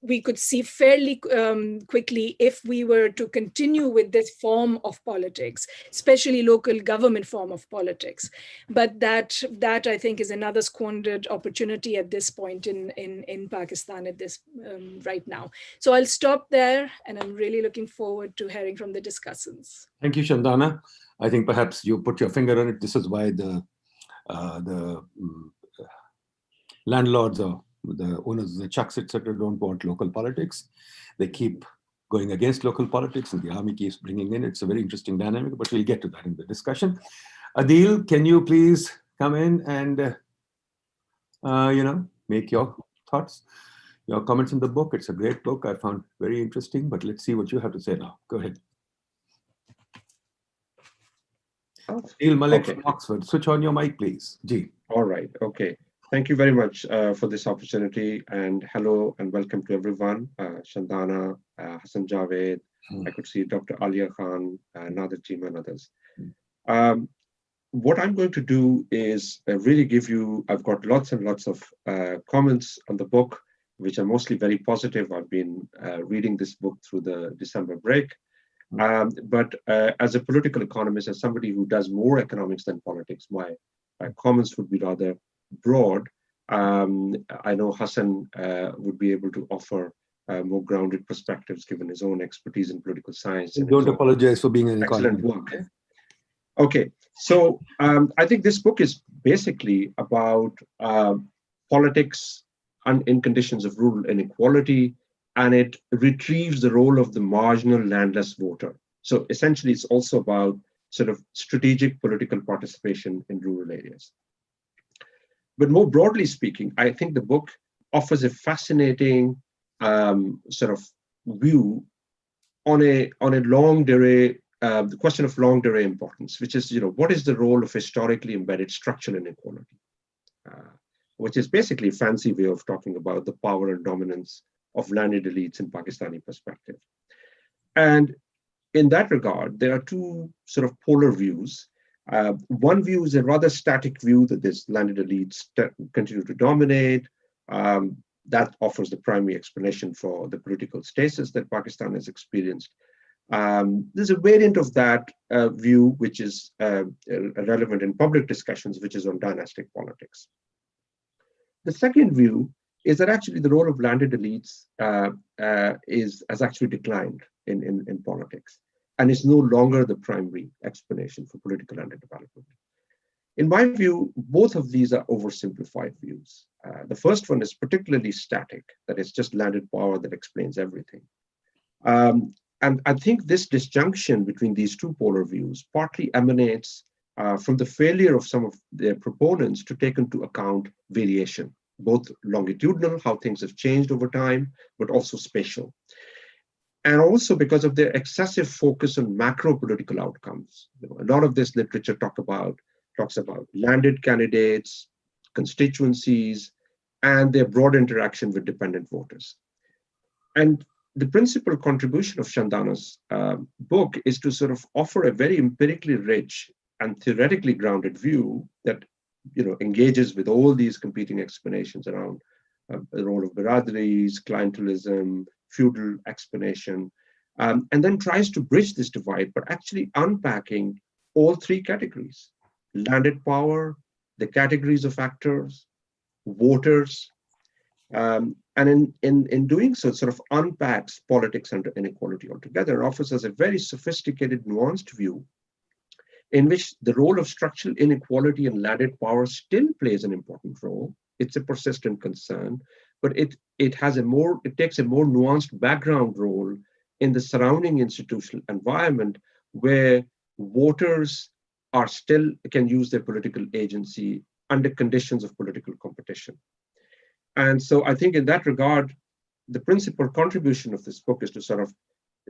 we could see fairly quickly if we were to continue with this form of politics, especially local government form of politics. But that I think is another squandered opportunity at this point in Pakistan at this right now. So I'll stop there, and I'm really looking forward to hearing from the discussants. Thank you, Shandana. I think perhaps you put your finger on it. This is why the landlords or the owners of the chucks, etc., don't want local politics. They keep going against local politics, and the army keeps bringing in. It's a very interesting dynamic, but we'll get to that in the discussion. Adil, can you please come in and make your thoughts, your comments on the book? It's a great book. I found very interesting, but let's see what you have to say now. Go ahead. Adil Malik from Oxford. Switch on your mic, please. Ji. All right. Okay. Thank you very much for this opportunity, and hello and welcome to everyone. Shandana, Hassan Javed, I could see Dr. Alia Khan, Nader Chima, and others. What I'm going to do is really give you, I've got lots and lots of comments on the book, which are mostly very positive. I've been reading this book through the December break. But as a political economist, as somebody who does more economics than politics, my comments would be rather broad. I know Hassan would be able to offer more grounded perspectives given his own expertise in political science. And don't apologize for being an excellent economist. work. Okay, so I think this book is basically about politics in conditions of rural inequality, and it retrieves the role of the marginal landless voter. So essentially, it's also about sort of strategic political participation in rural areas. But more broadly speaking, I think the book offers a fascinating sort of view on a long durée, the question of long durée importance, which is, what is the role of historically embedded structural inequality, which is basically a fancy way of talking about the power and dominance of landed elites in Pakistani perspective. And in that regard, there are two sort of polar views. One view is a rather static view that this landed elites continue to dominate. That offers the primary explanation for the political stasis that Pakistan has experienced. There's a variant of that view, which is relevant in public discussions, which is on dynastic politics. The second view is that actually the role of landed elites has actually declined in politics, and is no longer the primary explanation for political underdevelopment. In my view, both of these are oversimplified views. The first one is particularly static, that it's just landed power that explains everything. And I think this disjunction between these two polar views partly emanates from the failure of some of their proponents to take into account variation, both longitudinal, how things have changed over time, but also spatial. And also because of their excessive focus on macro political outcomes. A lot of this literature talks about landed candidates, constituencies, and their broad interaction with dependent voters. And the principal contribution of Chandana's book is to sort of offer a very empirically rich and theoretically grounded view that engages with all these competing explanations around the role of biradaris, clientelism, feudal explanation, and then tries to bridge this divide, but actually unpacking all three categories: landed power, the categories of actors, voters, and in doing so, it sort of unpacks politics and inequality altogether and offers us a very sophisticated, nuanced view in which the role of structural inequality and landed power still plays an important role. It's a persistent concern, but it takes a more nuanced background role in the surrounding institutional environment where voters can use their political agency under conditions of political competition. And so I think in that regard, the principal contribution of this book is to sort of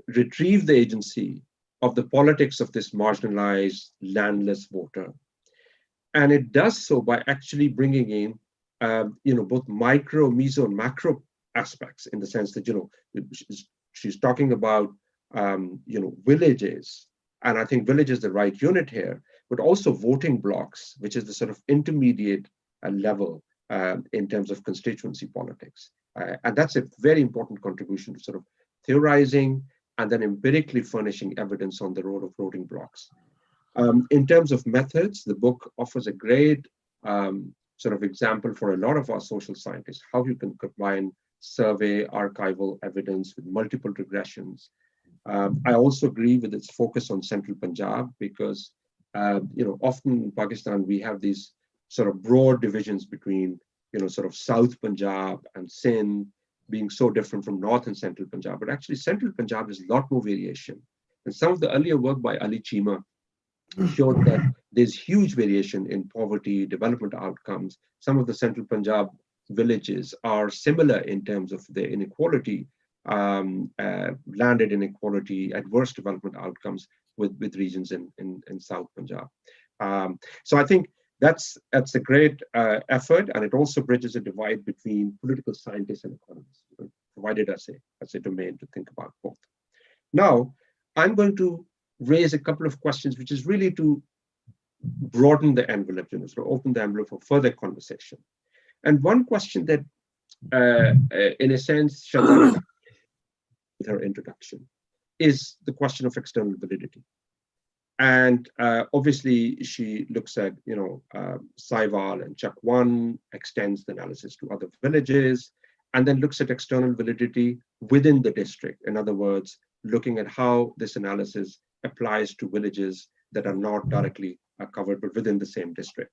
retrieve the agency of the politics of this marginalized, landless voter. And it does so by actually bringing in both micro, meso, and macro aspects, in the sense that she's talking about villages, and I think village is the right unit here, but also voting blocks, which is the sort of intermediate level in terms of constituency politics, and that's a very important contribution to sort of theorizing and then empirically furnishing evidence on the role of voting blocks. In terms of methods, the book offers a great sort of example for a lot of our social scientists, how you can combine survey, archival evidence with multiple regressions. I also agree with its focus on central Punjab, because often in Pakistan we have these sort of broad divisions between sort of South Punjab and Sindh being so different from North and Central Punjab, but actually Central Punjab has a lot more variation. And some of the earlier work by Ali Chima showed that there's huge variation in poverty, development outcomes. Some of the Central Punjab villages are similar in terms of their inequality, landed inequality, adverse development outcomes with regions in South Punjab. So I think that's a great effort, and it also bridges a divide between political scientists and economists, provided us a domain to think about both. Now, I'm going to raise a couple of questions, which is really to broaden the envelope, sort of open the envelope for further conversation. And one question that, in a sense, Chandana, with her introduction, is the question of external validity. And obviously, she looks at, Saival and Chak 1, extends the analysis to other villages, and then looks at external validity within the district. In other words, looking at how this analysis applies to villages that are not directly covered, but within the same district.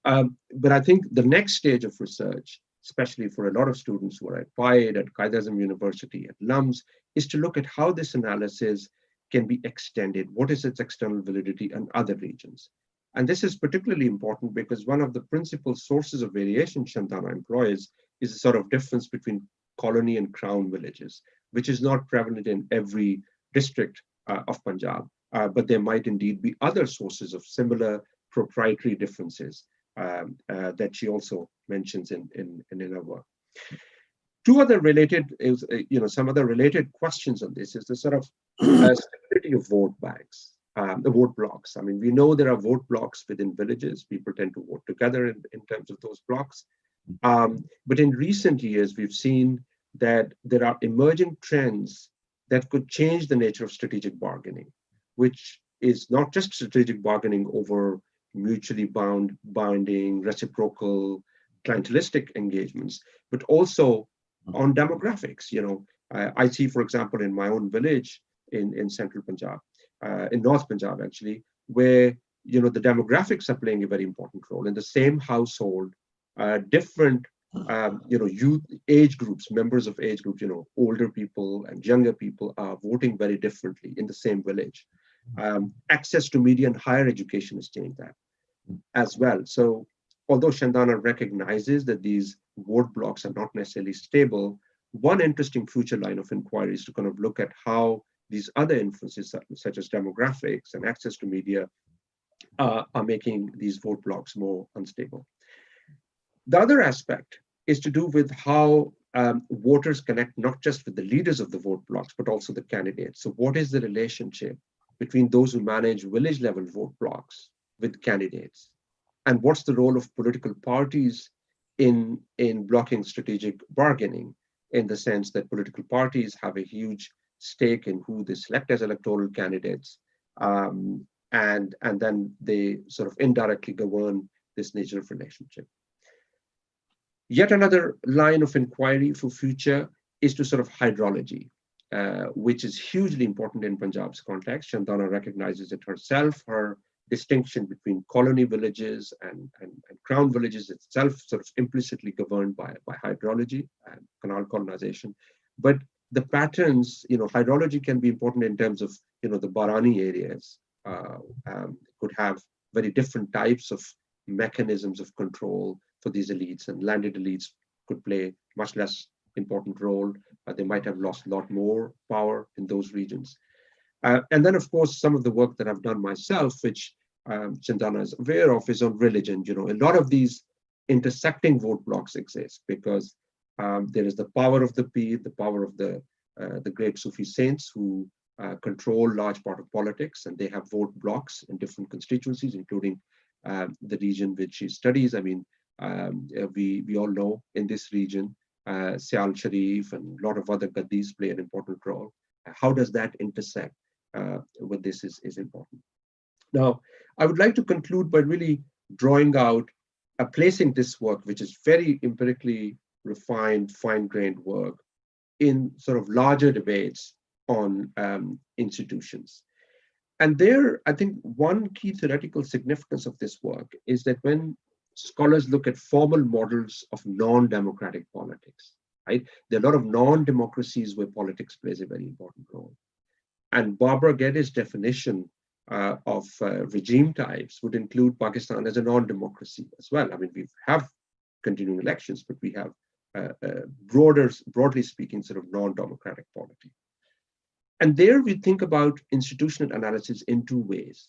But I think the next stage of research, especially for a lot of students who are at PIDE, at Qaid-e-Azam University, at LUMS, is to look at how this analysis can be extended. What is its external validity in other regions? And this is particularly important because one of the principal sources of variation Chandana employs is a sort of difference between colony and crown villages, which is not prevalent in every district of Punjab, but there might indeed be other sources of similar proprietary differences that she also mentions in her work. Two other related, some other related questions on this is the sort of stability of vote banks, the vote blocks. I mean, we know there are vote blocks within villages. People tend to vote together in terms of those blocks. But in recent years, we've seen that there are emerging trends that could change the nature of strategic bargaining, which is not just strategic bargaining over mutually binding, reciprocal, clientelistic engagements, but also on demographics. I see, for example, in my own village in central Punjab, in North Punjab actually, where the demographics are playing a very important role. In the same household, different youth age groups, members of age groups, older people and younger people are voting very differently in the same village. Access to media and higher education has changed that as well. So although Shandana recognizes that these vote blocks are not necessarily stable, one interesting future line of inquiry is to kind of look at how these other influences, such as demographics and access to media, are making these vote blocks more unstable. The other aspect is to do with how voters connect not just with the leaders of the vote blocks, but also the candidates. So what is the relationship between those who manage village level vote blocks with candidates? And what's the role of political parties in blocking strategic bargaining, in the sense that political parties have a huge stake in who they select as electoral candidates, and then they sort of indirectly govern this nature of relationship. Yet another line of inquiry for future is to sort of hydrology, which is hugely important in Punjab's context. Shandana recognizes it herself. Her distinction between colony villages and crown villages itself sort of implicitly governed by hydrology and canal colonization. But the patterns, hydrology can be important in terms of, the Barani areas could have very different types of mechanisms of control for these elites, and landed elites could play much less important role. They might have lost a lot more power in those regions. And then, of course, some of the work that I've done myself, which Shandana is aware of, is on religion. A lot of these intersecting vote blocks exist because there is the power of the Pir, the power of the great Sufi saints who control large part of politics, and they have vote blocks in different constituencies, including the region which she studies. I mean, we all know in this region, Sial Sharif and a lot of other Gaddis play an important role. How does that intersect with this is important. Now, I would like to conclude by really drawing out, placing this work, which is very empirically refined, fine-grained work, in sort of larger debates on institutions. And there, I think one key theoretical significance of this work is that when scholars look at formal models of non-democratic politics, right? There are a lot of non-democracies where politics plays a very important role. And Barbara Geddes' definition of regime types would include Pakistan as a non-democracy as well. I mean, we have continuing elections, but we have broadly speaking, sort of non-democratic polity. And there we think about institutional analysis in two ways.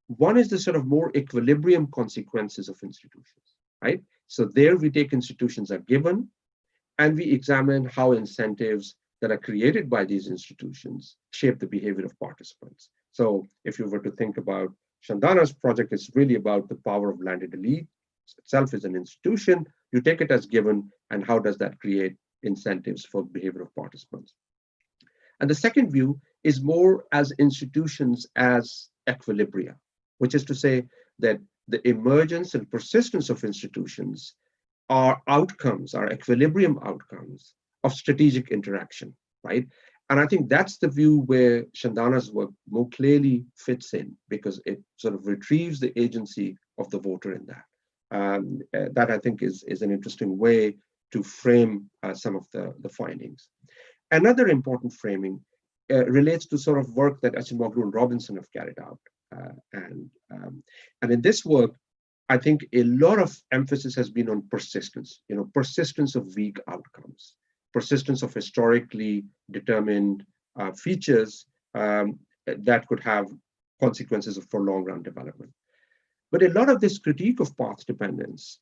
One is the sort of more equilibrium consequences of institutions, right? So there we take institutions are given, and we examine how incentives that are created by these institutions shape the behavior of participants. So if you were to think about Shandana's project, it's really about the power of landed elite itself as an institution. You take it as given, and how does that create incentives for behavior of participants? And the second view is more as institutions as equilibria, which is to say that the emergence and persistence of institutions are outcomes, are equilibrium outcomes of strategic interaction, right? And I think that's the view where Shandana's work more clearly fits in, because it sort of retrieves the agency of the voter in that. That I think is an interesting way to frame some of the findings. Another important framing relates to sort of work that Acemoglu and Robinson have carried out. And in this work, I think a lot of emphasis has been on persistence, persistence of weak outcomes, persistence of historically determined features that could have consequences for long-run development. But a lot of this critique of path dependence,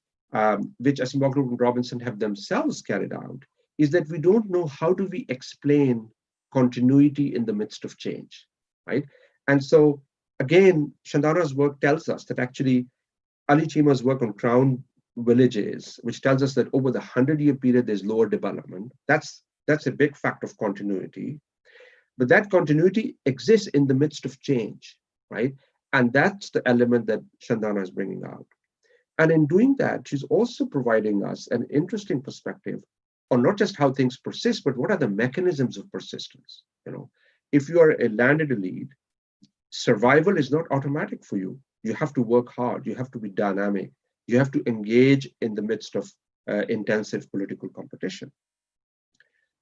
which Acemoglu and Robinson have themselves carried out, is that we don't know how do we explain continuity in the midst of change, right? And so, again, Shandana's work tells us that actually Ali Chima's work on crown villages, which tells us that over the 100-year period, there's lower development. That's a big fact of continuity. But that continuity exists in the midst of change, right? And that's the element that Shandana is bringing out. And in doing that, she's also providing us an interesting perspective on not just how things persist, but what are the mechanisms of persistence. If you are a landed elite, survival is not automatic for you. You have to work hard. You have to be dynamic. You have to engage in the midst of intensive political competition.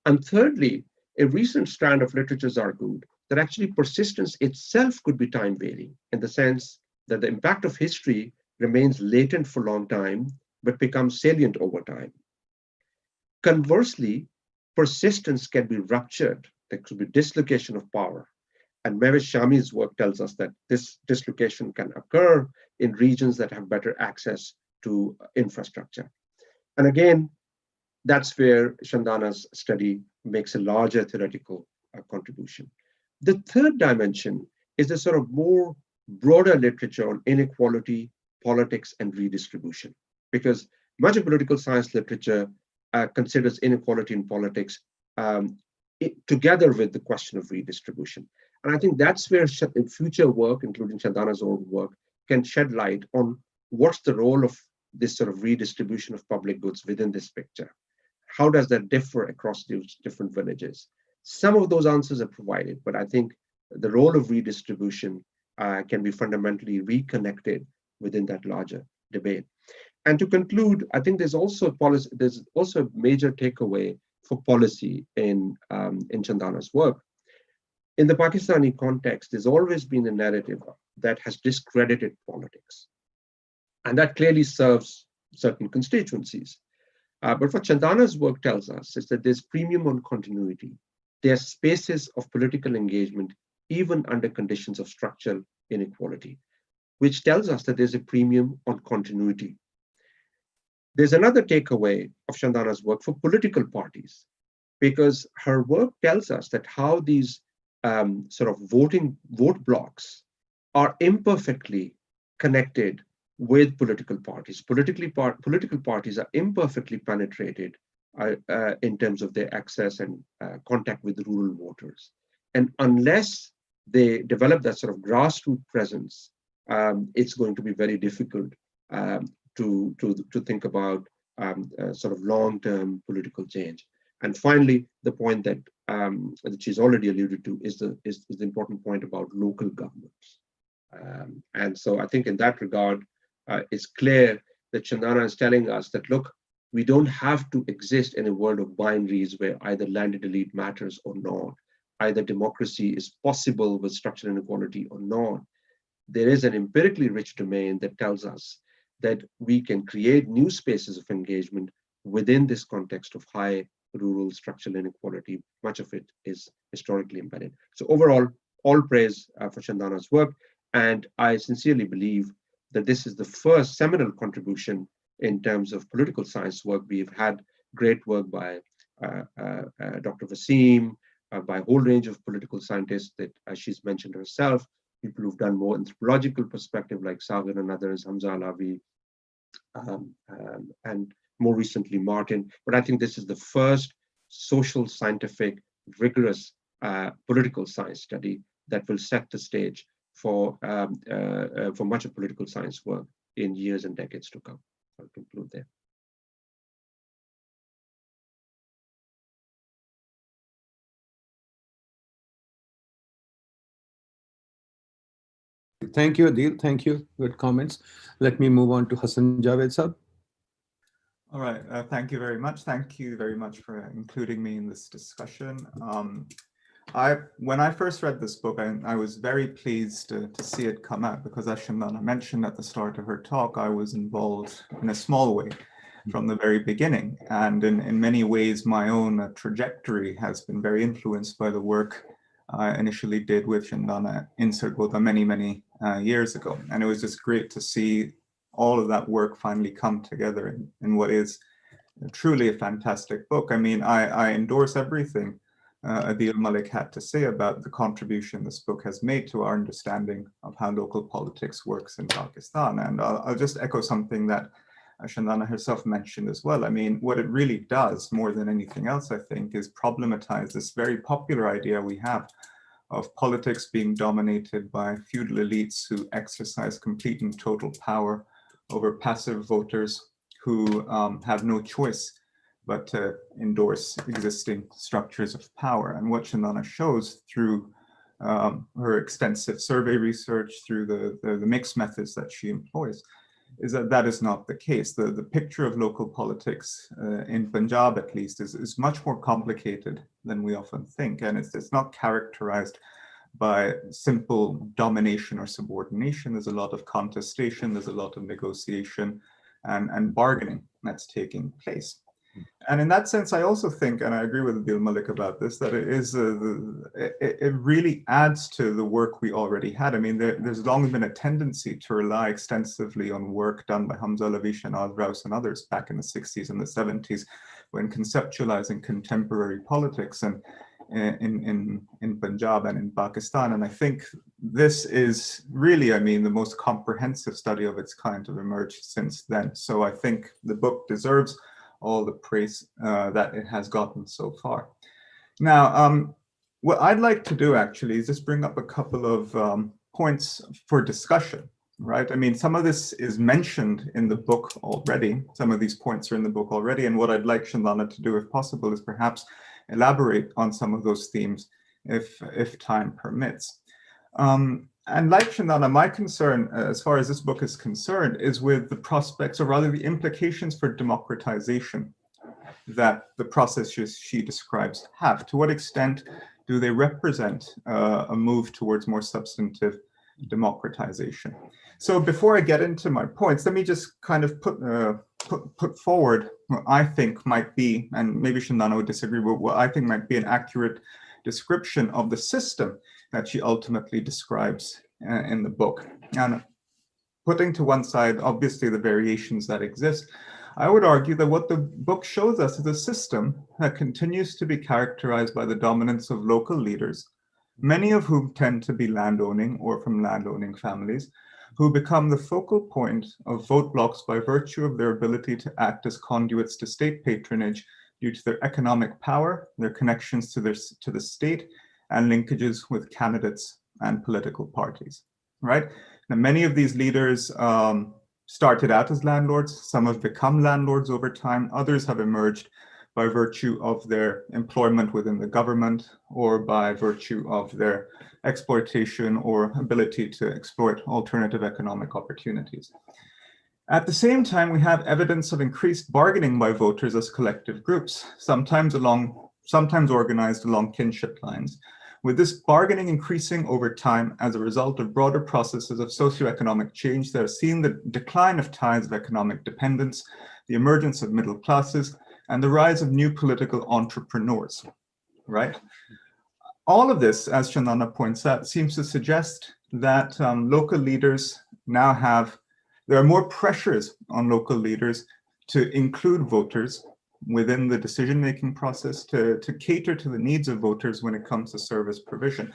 And thirdly, a recent strand of literature has argued that actually persistence itself could be time varying, in the sense that the impact of history remains latent for a long time, but becomes salient over time. Conversely, persistence can be ruptured. There could be dislocation of power. And Mehwish Shami's work tells us that this dislocation can occur in regions that have better access to infrastructure. And again, that's where Chandana's study makes a larger theoretical contribution. The third dimension is the sort of more broader literature on inequality, politics, and redistribution, because much of political science literature considers inequality in politics together with the question of redistribution. And I think that's where future work, including Chandana's own work, can shed light on what's the role of this sort of redistribution of public goods within this picture. How does that differ across these different villages? Some of those answers are provided, but I think the role of redistribution can be fundamentally reconnected within that larger debate. And to conclude, I think there's also a major takeaway for policy in Chandana's work. In the Pakistani context, there's always been a narrative that has discredited politics. And that clearly serves certain constituencies. But what Chandana's work tells us is that there's premium on continuity. There are spaces of political engagement, even under conditions of structural inequality, which tells us that there's a premium on continuity. There's another takeaway of Chandana's work for political parties, because her work tells us that how these sort of vote blocks are imperfectly connected with political parties. Political parties are imperfectly penetrated in terms of their access and contact with rural voters. And unless they develop that sort of grassroots presence, it's going to be very difficult to think about sort of long-term political change. And finally, the point that she's already alluded to is the important point about local governments. And so I think in that regard, it's clear that Chandana is telling us that, look, we don't have to exist in a world of binaries where either landed elite matters or not, either democracy is possible with structural inequality or not. There is an empirically rich domain that tells us that we can create new spaces of engagement within this context of high rural structural inequality. Much of it is historically embedded. So overall, all praise for Chandana's work. And I sincerely believe that this is the first seminal contribution in terms of political science work. We've had great work by Dr. Wasim, by a whole range of political scientists that, as she's mentioned herself, people who've done more anthropological perspective like Sagar and others, Hamza Alavi, and more recently Martin. But I think this is the first social, scientific, rigorous political science study that will set the stage for much of political science work in years and decades to come. I'll conclude there. Thank you, Adil. Thank you. Good comments. Let me move on to Hassan Javed Sab. All right. Thank you very much. Thank you very much for including me in this discussion. When I first read this book, I was very pleased to see it come out, because as Chandana mentioned at the start of her talk, I was involved in a small way from the very beginning. And in many ways, my own trajectory has been very influenced by the work I initially did with Chandana in Sargodha many years ago. And it was just great to see all of that work finally come together in what is truly a fantastic book. I mean, I endorse everything Adil Malik had to say about the contribution this book has made to our understanding of how local politics works in Pakistan. And I'll just echo something that Chandana herself mentioned as well. I mean, what it really does more than anything else, I think, is problematize this very popular idea we have of politics being dominated by feudal elites who exercise complete and total power over passive voters who have no choice but to endorse existing structures of power. And what Chandana shows through her extensive survey research, through the mixed methods that she employs, is that that is not the case. The picture of local politics in Punjab, at least, is much more complicated than we often think. And it's not characterized by simple domination or subordination. There's a lot of contestation, there's a lot of negotiation and bargaining that's taking place. And in that sense, I also think, and I agree with Abdul Malik about this, that it is it really adds to the work we already had. I mean, there's long been a tendency to rely extensively on work done by Hamza Lavish and Rouse and others back in the 60s and the 70s when conceptualizing contemporary politics and in Punjab and in Pakistan. And I think this is really, I mean, the most comprehensive study of its kind to have emerged since then. So I think the book deserves all the praise that it has gotten so far. Now, what I'd like to do actually is just bring up a couple of points for discussion, right? I mean, some of this is mentioned in the book already. Some of these points are in the book already. And what I'd like Chandana to do, if possible, is perhaps elaborate on some of those themes if time permits. And like Chandana, my concern, as far as this book is concerned, is with the prospects, or rather the implications for democratization that the processes she describes have. To what extent do they represent a move towards more substantive democratization? So before I get into my points, let me just kind of put forward what I think might be, and maybe Chandana would disagree, but what I think might be an accurate description of the system that she ultimately describes in the book. And putting to one side, obviously, the variations that exist, I would argue that what the book shows us is a system that continues to be characterized by the dominance of local leaders, many of whom tend to be landowning or from landowning families, who become the focal point of vote blocks by virtue of their ability to act as conduits to state patronage due to their economic power, their connections to the state, and linkages with candidates and political parties, right? Now, many of these leaders started out as landlords. Some have become landlords over time. Others have emerged by virtue of their employment within the government or by virtue of their exploitation or ability to exploit alternative economic opportunities. At the same time, we have evidence of increased bargaining by voters as collective groups, sometimes organized along kinship lines, with this bargaining increasing over time as a result of broader processes of socioeconomic change that have seen the decline of ties of economic dependence, the emergence of middle classes, and the rise of new political entrepreneurs, right? All of this, as Chandana points out, seems to suggest that local leaders now there are more pressures on local leaders to include voters within the decision-making process, to cater to the needs of voters when it comes to service provision.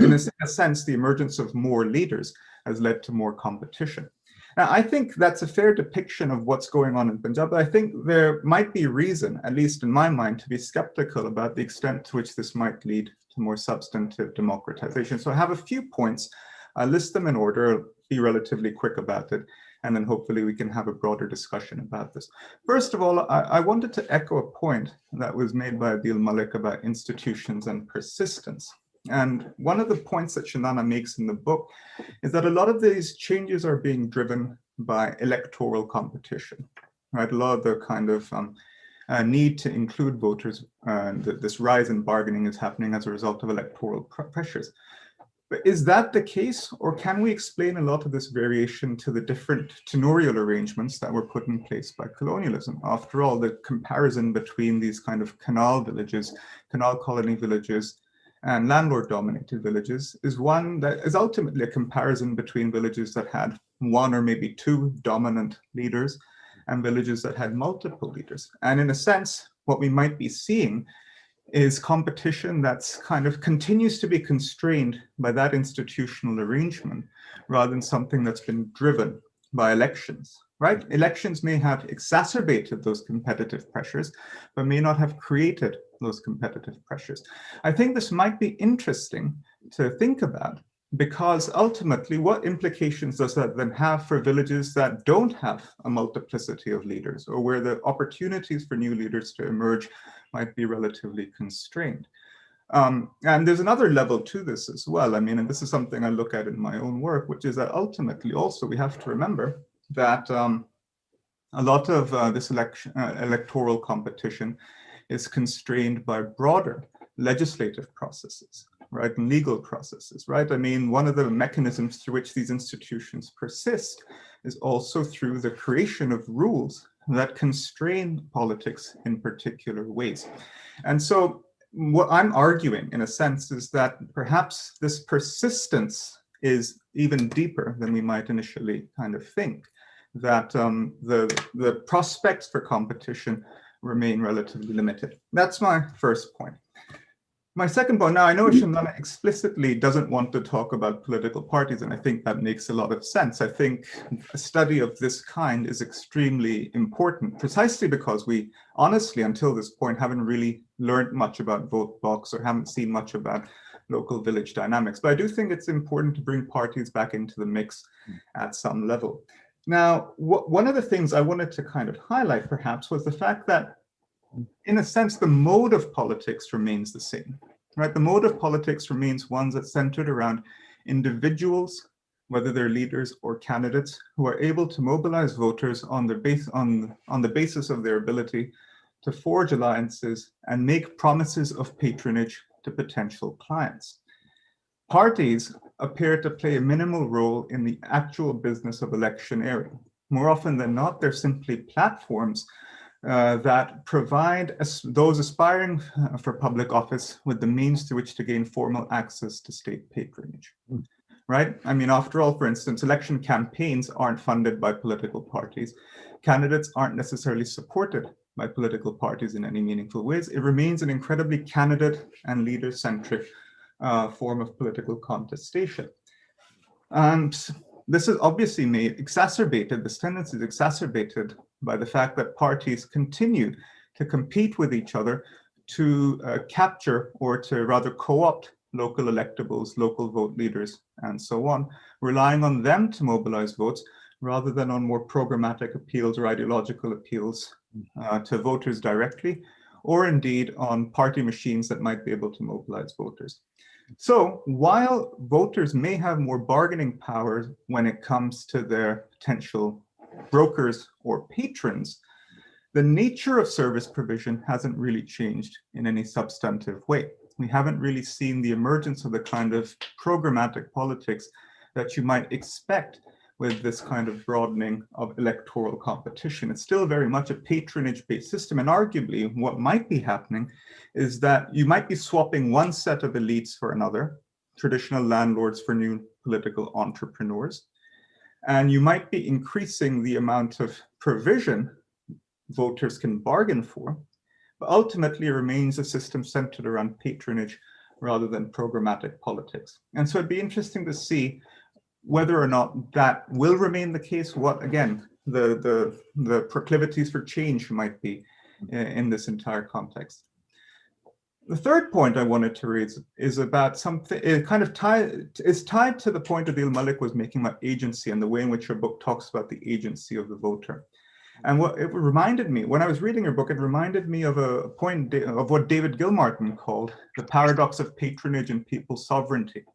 In a sense, the emergence of more leaders has led to more competition. Now, I think that's a fair depiction of what's going on in Punjab, but I think there might be reason, at least in my mind, to be skeptical about the extent to which this might lead to more substantive democratization. So I have a few points. I'll list them in order, be relatively quick about it, and then hopefully we can have a broader discussion about this. First of all, I wanted to echo a point that was made by Abdul Malik about institutions and persistence. And one of the points that Chandana makes in the book is that a lot of these changes are being driven by electoral competition, right? A lot of the kind of need to include voters, this rise in bargaining is happening as a result of electoral pressures. But is that the case, or can we explain a lot of this variation to the different tenurial arrangements that were put in place by colonialism? After all, the comparison between these kind of canal villages, canal colony villages, and landlord-dominated villages is one that is ultimately a comparison between villages that had one or maybe two dominant leaders and villages that had multiple leaders. And in a sense, what we might be seeing is competition that's kind of continues to be constrained by that institutional arrangement rather than something that's been driven by elections, right? Elections may have exacerbated those competitive pressures, but may not have created those competitive pressures. I think this might be interesting to think about, because ultimately, what implications does that then have for villages that don't have a multiplicity of leaders, or where the opportunities for new leaders to emerge might be relatively constrained? And there's another level to this as well. I mean, and this is something I look at in my own work, which is that ultimately also we have to remember that a lot of this electoral competition is constrained by broader legislative processes, right, and legal processes, right? I mean, one of the mechanisms through which these institutions persist is also through the creation of rules that constrain politics in particular ways. And so what I'm arguing, in a sense, is that perhaps this persistence is even deeper than we might initially kind of think, that the prospects for competition remain relatively limited. That's my first point. My second point, now I know Shamlana explicitly doesn't want to talk about political parties, and I think that makes a lot of sense. I think a study of this kind is extremely important, precisely because we honestly, until this point, haven't really learned much about vote blocks or haven't seen much about local village dynamics. But I do think it's important to bring parties back into the mix at some level. Now, one of the things I wanted to kind of highlight, perhaps, was the fact that, in a sense, the mode of politics remains the same, right? The mode of politics remains one that's centered around individuals, whether they're leaders or candidates, who are able to mobilize voters on the basis of their ability to forge alliances and make promises of patronage to potential clients. Parties appear to play a minimal role in the actual business of electioneering. More often than not, they're simply platforms that provide those aspiring for public office with the means through which to gain formal access to state patronage, right? I mean, after all, for instance, election campaigns aren't funded by political parties. Candidates aren't necessarily supported by political parties in any meaningful ways. It remains an incredibly candidate and leader-centric form of political contestation. And this is obviously this tendency is exacerbated by the fact that parties continue to compete with each other to capture, or to rather co-opt, local electables, local vote leaders, and so on, relying on them to mobilize votes rather than on more programmatic appeals or ideological appeals to voters directly, or indeed on party machines that might be able to mobilize voters. So while voters may have more bargaining power when it comes to their potential brokers or patrons, the nature of service provision hasn't really changed in any substantive way. We haven't really seen the emergence of the kind of programmatic politics that you might expect with this kind of broadening of electoral competition. It's still very much a patronage-based system, and arguably what might be happening is that you might be swapping one set of elites for another, traditional landlords for new political entrepreneurs, and you might be increasing the amount of provision voters can bargain for, but ultimately it remains a system centered around patronage rather than programmatic politics. And so it'd be interesting to see whether or not that will remain the case, what, again, the proclivities for change might be in this entire context. The third point I wanted to raise is about something, it kind of is tied to the point Adil Malik was making about agency and the way in which your book talks about the agency of the voter. And what it reminded me, when I was reading your book, it reminded me of a point of what David Gilmartin called the paradox of patronage and people's sovereignty.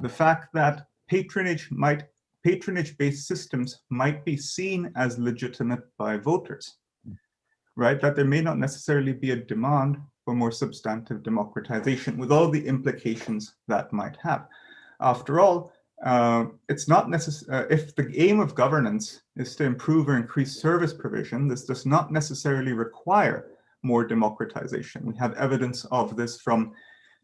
The fact that patronage-based systems might be seen as legitimate by voters, right? That there may not necessarily be a demand for more substantive democratization, with all the implications that might have. After all, it's not necessary, if the aim of governance is to improve or increase service provision, this does not necessarily require more democratization. We have evidence of this from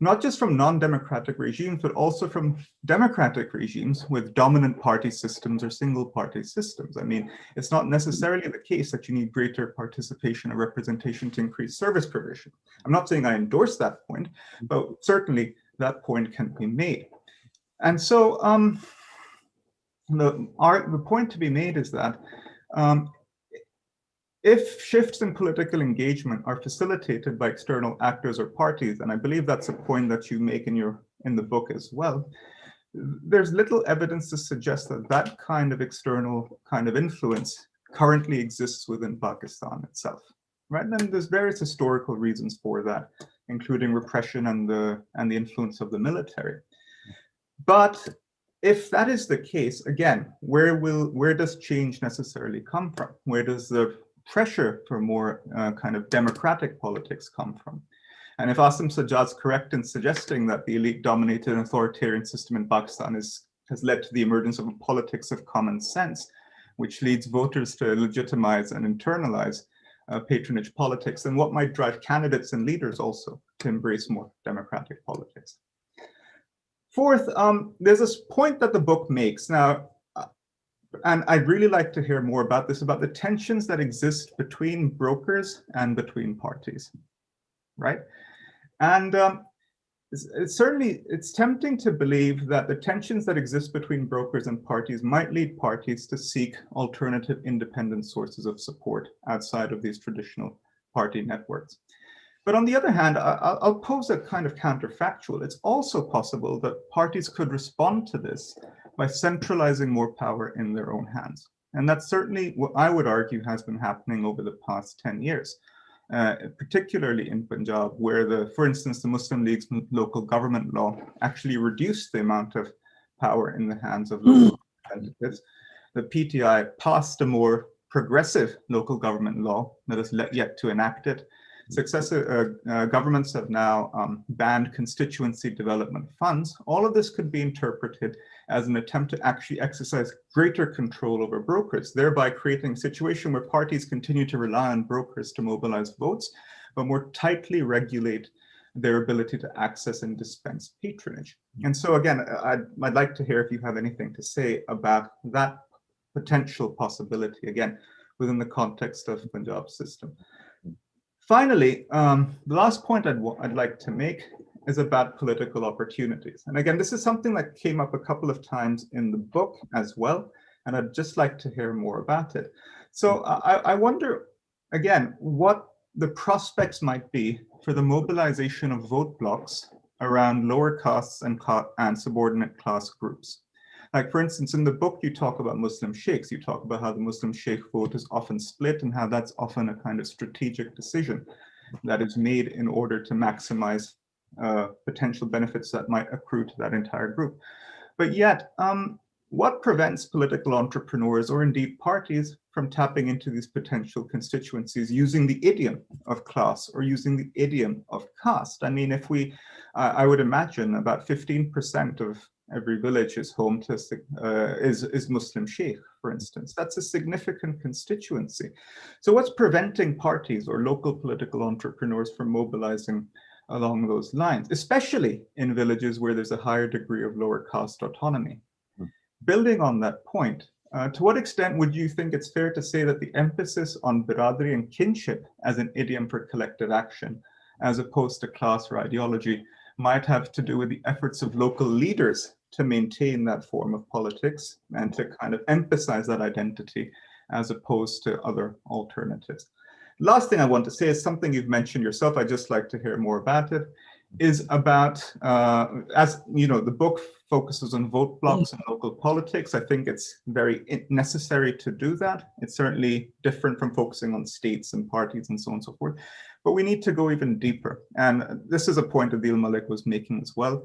not just from non-democratic regimes, but also from democratic regimes with dominant party systems or single party systems. I mean, it's not necessarily the case that you need greater participation or representation to increase service provision. I'm not saying I endorse that point, but certainly that point can be made. And so the point to be made is that if shifts in political engagement are facilitated by external actors or parties, and I believe that's a point that you make in the book as well, there's little evidence to suggest that that kind of external kind of influence currently exists within Pakistan itself, right? And there's various historical reasons for that, including repression and the influence of the military. But if that is the case, again, where does change necessarily come from? Where does the pressure for more kind of democratic politics come from? And if Asim Sajjad's correct in suggesting that the elite-dominated and authoritarian system in Pakistan has led to the emergence of a politics of common sense, which leads voters to legitimize and internalize patronage politics, then what might drive candidates and leaders also to embrace more democratic politics? Fourth, there's this point that the book makes now, and I'd really like to hear more about this, about the tensions that exist between brokers and between parties, right? And it's tempting to believe that the tensions that exist between brokers and parties might lead parties to seek alternative independent sources of support outside of these traditional party networks. But on the other hand, I'll pose a kind of counterfactual. It's also possible that parties could respond to this by centralizing more power in their own hands. And that's certainly what I would argue has been happening over the past 10 years. Particularly in Punjab, where for instance, the Muslim League's local government law actually reduced the amount of power in the hands of local representatives. The PTI passed a more progressive local government law that is yet to enact it. Successive governments have now banned constituency development funds. All of this could be interpreted as an attempt to actually exercise greater control over brokers, thereby creating a situation where parties continue to rely on brokers to mobilize votes, but more tightly regulate their ability to access and dispense patronage. And so again, I'd like to hear if you have anything to say about that potential possibility, again, within the context of Punjab system. Finally, the last point I'd like to make is about political opportunities. And again, this is something that came up a couple of times in the book as well, and I'd just like to hear more about it. So I wonder, again, what the prospects might be for the mobilization of vote blocks around lower castes and subordinate class groups. Like, for instance, in the book, you talk about Muslim sheikhs. You talk about how the Muslim sheikh vote is often split and how that's often a kind of strategic decision that is made in order to maximize potential benefits that might accrue to that entire group. But yet, what prevents political entrepreneurs or indeed parties from tapping into these potential constituencies using the idiom of class or using the idiom of caste? I mean, if I would imagine about 15% of every village is home to is Muslim sheikh, for instance. That's a significant constituency. So what's preventing parties or local political entrepreneurs from mobilizing along those lines, especially in villages where there's a higher degree of lower caste autonomy? Building on that point, to what extent would you think it's fair to say that the emphasis on biradari and kinship as an idiom for collective action, as opposed to class or ideology, might have to do with the efforts of local leaders to maintain that form of politics and to kind of emphasize that identity as opposed to other alternatives? Last thing I want to say is something you've mentioned yourself. I'd just like to hear more about it, is about, as you know, the book focuses on vote blocks and local politics. I think it's very necessary to do that. It's certainly different from focusing on states and parties and so on and so forth. But we need to go even deeper. And this is a point Adil Malik was making as well.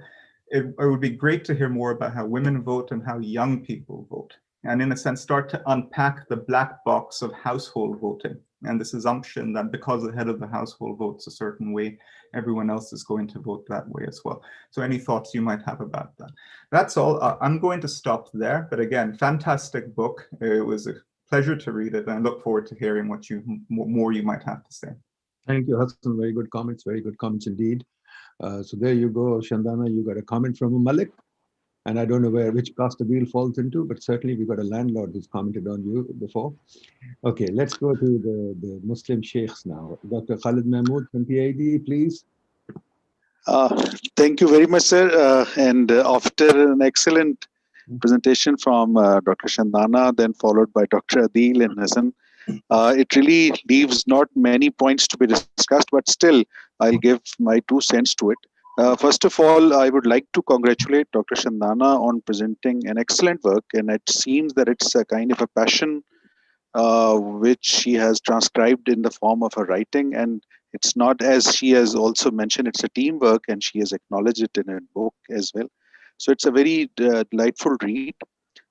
It would be great to hear more about how women vote and how young people vote. And in a sense, start to unpack the black box of household voting and this assumption that because the head of the household votes a certain way, everyone else is going to vote that way as well. So any thoughts you might have about that? That's all. I'm going to stop there. But again, fantastic book. It was a pleasure to read it, and I look forward to hearing what more you might have to say. Thank you, Hassan. Very good comments indeed. So there you go, Shandana. You got a comment from Malik. And I don't know which caste the wheel falls into, but certainly we got a landlord who's commented on you before. Okay, let's go to the Muslim sheikhs now. Dr. Khalid Mahmood from PIDE, please. Thank you very much, sir. And after an excellent presentation from Dr. Shandana, then followed by Dr. Adil and Hassan, it really leaves not many points to be discussed, but still I'll give my 2 cents to it. First of all, I would like to congratulate Dr. Shandana on presenting an excellent work, and it seems that it's a kind of a passion which she has transcribed in the form of her writing, and it's not, as she has also mentioned, it's a teamwork, and she has acknowledged it in her book as well. So it's a very delightful read.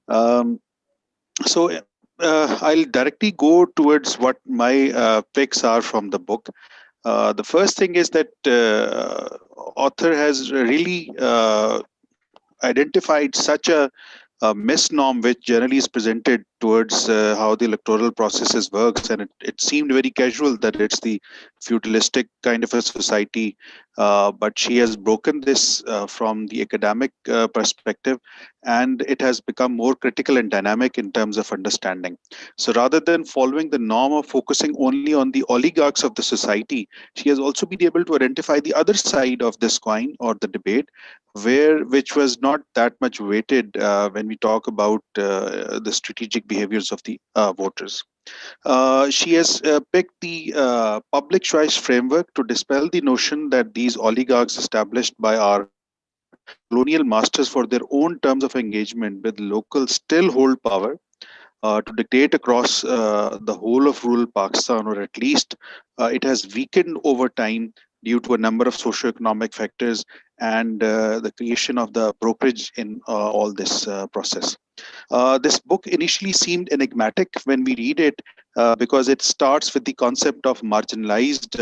I'll directly go towards what my picks are from the book. The first thing is that author has really identified such a misnorm which generally is presented towards how the electoral processes works, and it seemed very casual that it's the feudalistic kind of a society, but she has broken this from the academic perspective, and it has become more critical and dynamic in terms of understanding. So rather than following the norm of focusing only on the oligarchs of the society, she has also been able to identify the other side of this coin or the debate, which was not that much weighted when we talk about the strategic behaviors of the voters. She has picked the public choice framework to dispel the notion that these oligarchs established by our colonial masters for their own terms of engagement with locals still hold power to dictate across the whole of rural Pakistan, or at least it has weakened over time due to a number of socioeconomic factors and the creation of the brokerage in all this process. This book initially seemed enigmatic when we read it because it starts with the concept of marginalized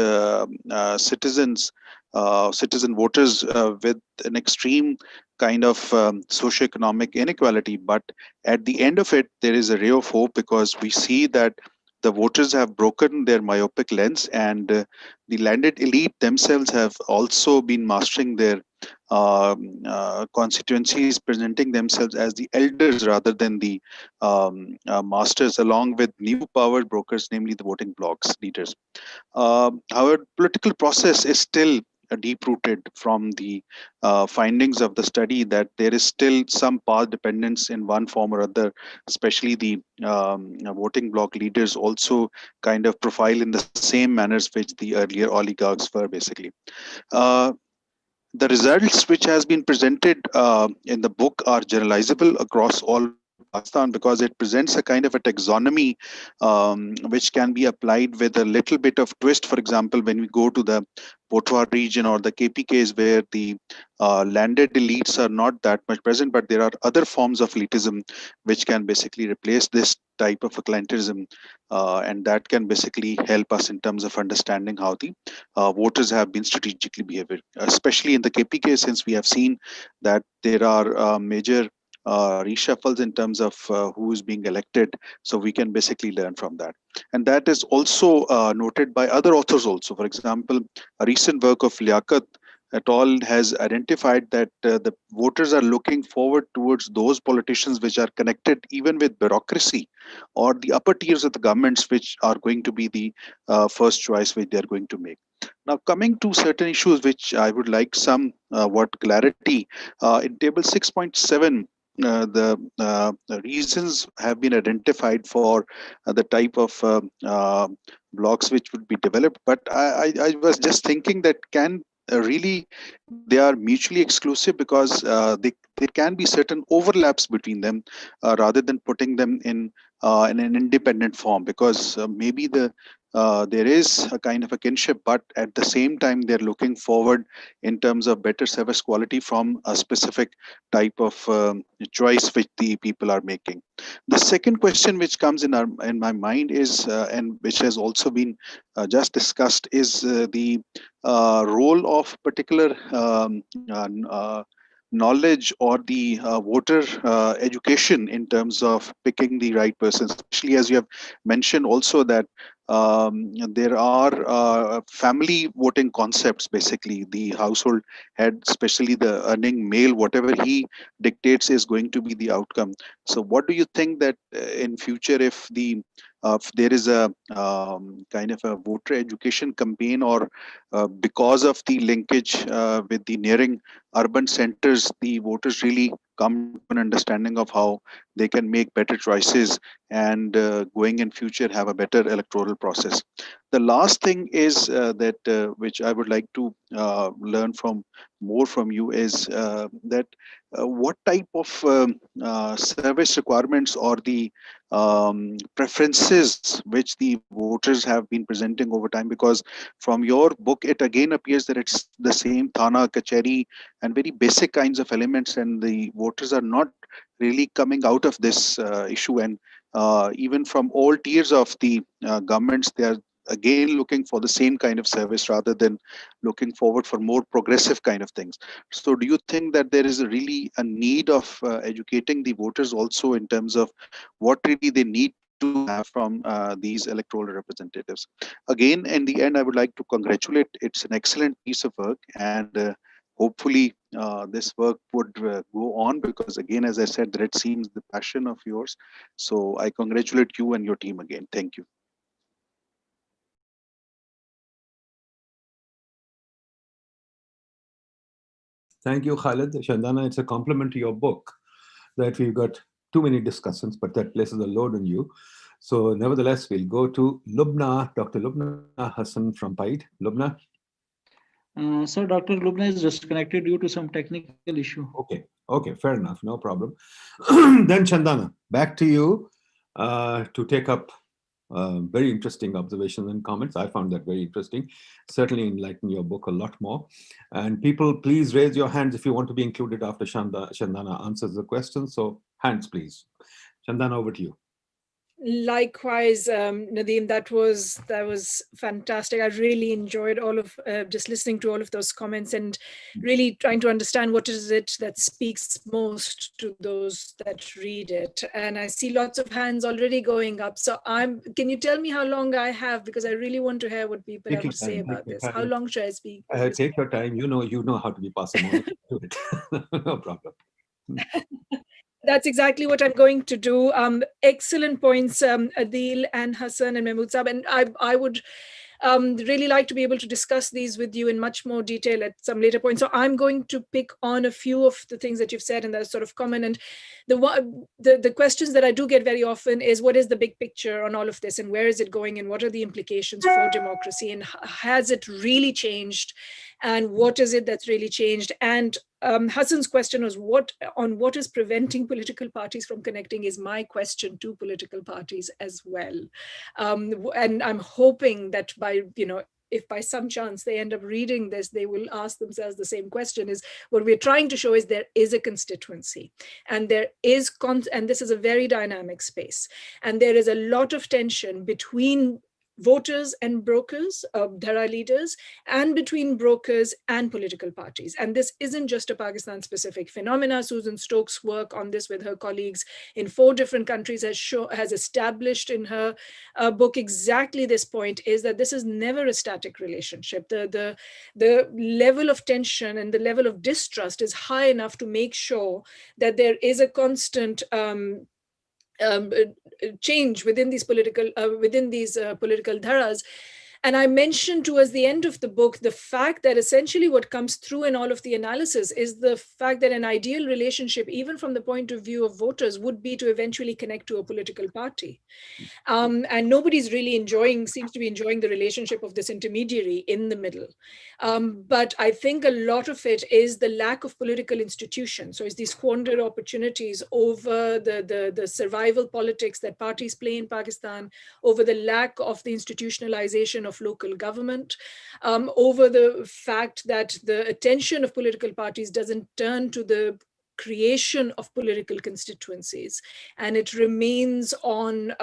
citizen voters with an extreme kind of socioeconomic inequality. But at the end of it, there is a ray of hope because we see that the voters have broken their myopic lens, and the landed elite themselves have also been mastering their constituencies, presenting themselves as the elders rather than the masters, along with new power brokers, namely the voting blocks leaders. Our political process is still deep rooted from the findings of the study that there is still some path dependence in one form or other, especially the voting bloc leaders also kind of profile in the same manners which the earlier oligarchs were basically. The results which has been presented in the book are generalizable across all Pakistan because it presents a kind of a taxonomy which can be applied with a little bit of twist. For example, when we go to the Potwar region or the KPKs where the landed elites are not that much present, but there are other forms of elitism which can basically replace this type of a clientelism, and that can basically help us in terms of understanding how the voters have been strategically behaving, especially in the KPK, since we have seen that there are major reshuffles in terms of who is being elected. So we can basically learn from that. And that is also noted by other authors also. For example, a recent work of Liaquat et al. Has identified that the voters are looking forward towards those politicians which are connected even with bureaucracy or the upper tiers of the governments, which are going to be the first choice which they are going to make. Now, coming to certain issues which I would like some what clarity, in table 6.7, the reasons have been identified for the type of blocks which would be developed. But I was just thinking that can really they are mutually exclusive because there can be certain overlaps between them rather than putting them in an independent form, because maybe there is a kind of a kinship, but at the same time they're looking forward in terms of better service quality from a specific type of choice which the people are making. The second question which comes in my mind is, and which has also been just discussed, is the role of particular knowledge or the voter education in terms of picking the right person, especially as you have mentioned also that there are family voting concepts. Basically, the household head, especially the earning male, whatever he dictates is going to be the outcome. So what do you think that in future, if there is a kind of a voter education campaign, or because of the linkage with the nearing urban centers, the voters really come to an understanding of how they can make better choices and going in future have a better electoral process. The last thing is that which I would like to learn from more from you is that what type of service requirements or the preferences which the voters have been presenting over time, because from your book it again appears that it's the same thana, kacheri and very basic kinds of elements, and the voters are not really coming out of this issue, and even from all tiers of the governments, they are again looking for the same kind of service rather than looking forward for more progressive kind of things. So do you think that there is really a need of educating the voters also in terms of what really they need to have from these electoral representatives? Again, in the end, I would like to congratulate. It's an excellent piece of work, and hopefully this work would go on, because again, as I said, that it seems the passion of yours. So I congratulate you and your team again. Thank you. Thank you, Khalid. Shandana, it's a compliment to your book that we've got too many discussions, but that places a load on you. So nevertheless, we'll go to Lubna, Dr. Lubna Hassan from PIDE. Lubna? Sir, Dr. Lubna is disconnected due to some technical issue. Okay, fair enough, no problem. Then Chandana, back to you to take up very interesting observations and comments. I found that very interesting. Certainly enlightened your book a lot more. And people, please raise your hands if you want to be included after Chandana answers the question. So hands, please. Chandana, over to you. Likewise, Nadeem, that was fantastic. I really enjoyed all of just listening to all of those comments and really trying to understand what is it that speaks most to those that read it. And I see lots of hands already going up. So can you tell me how long I have? Because I really want to hear what people have to say about this. How long should I speak? Take your time. You know how to be parsimonious. Do it. No problem. That's exactly what I'm going to do. Excellent points, Adil and Hassan and Mahmood Saab. And I would really like to be able to discuss these with you in much more detail at some later point. So I'm going to pick on a few of the things that you've said and that are sort of common. And the questions that I do get very often is, what is the big picture on all of this, and where is it going, and what are the implications for democracy, and has it really changed, and what is it that's really changed? And Hassan's question was what is preventing political parties from connecting is my question to political parties as well. And I'm hoping that if by some chance they end up reading this, they will ask themselves the same question. Is what we're trying to show is there is a constituency, and there is and this is a very dynamic space, and there is a lot of tension between voters and brokers, Dhara leaders, and between brokers and political parties. And this isn't just a Pakistan-specific phenomena. Susan Stokes' work on this with her colleagues in 4 different countries has established in her book exactly this point, is that this is never a static relationship. The level of tension and the level of distrust is high enough to make sure that there is a constant change within these political dharas. And I mentioned towards the end of the book the fact that essentially what comes through in all of the analysis is the fact that an ideal relationship, even from the point of view of voters, would be to eventually connect to a political party. And nobody's really seems to be enjoying the relationship of this intermediary in the middle. But I think a lot of it is the lack of political institutions. So it's these squandered opportunities over the survival politics that parties play in Pakistan, over the lack of the institutionalization of local government, over the fact that the attention of political parties doesn't turn to the creation of political constituencies, and it remains on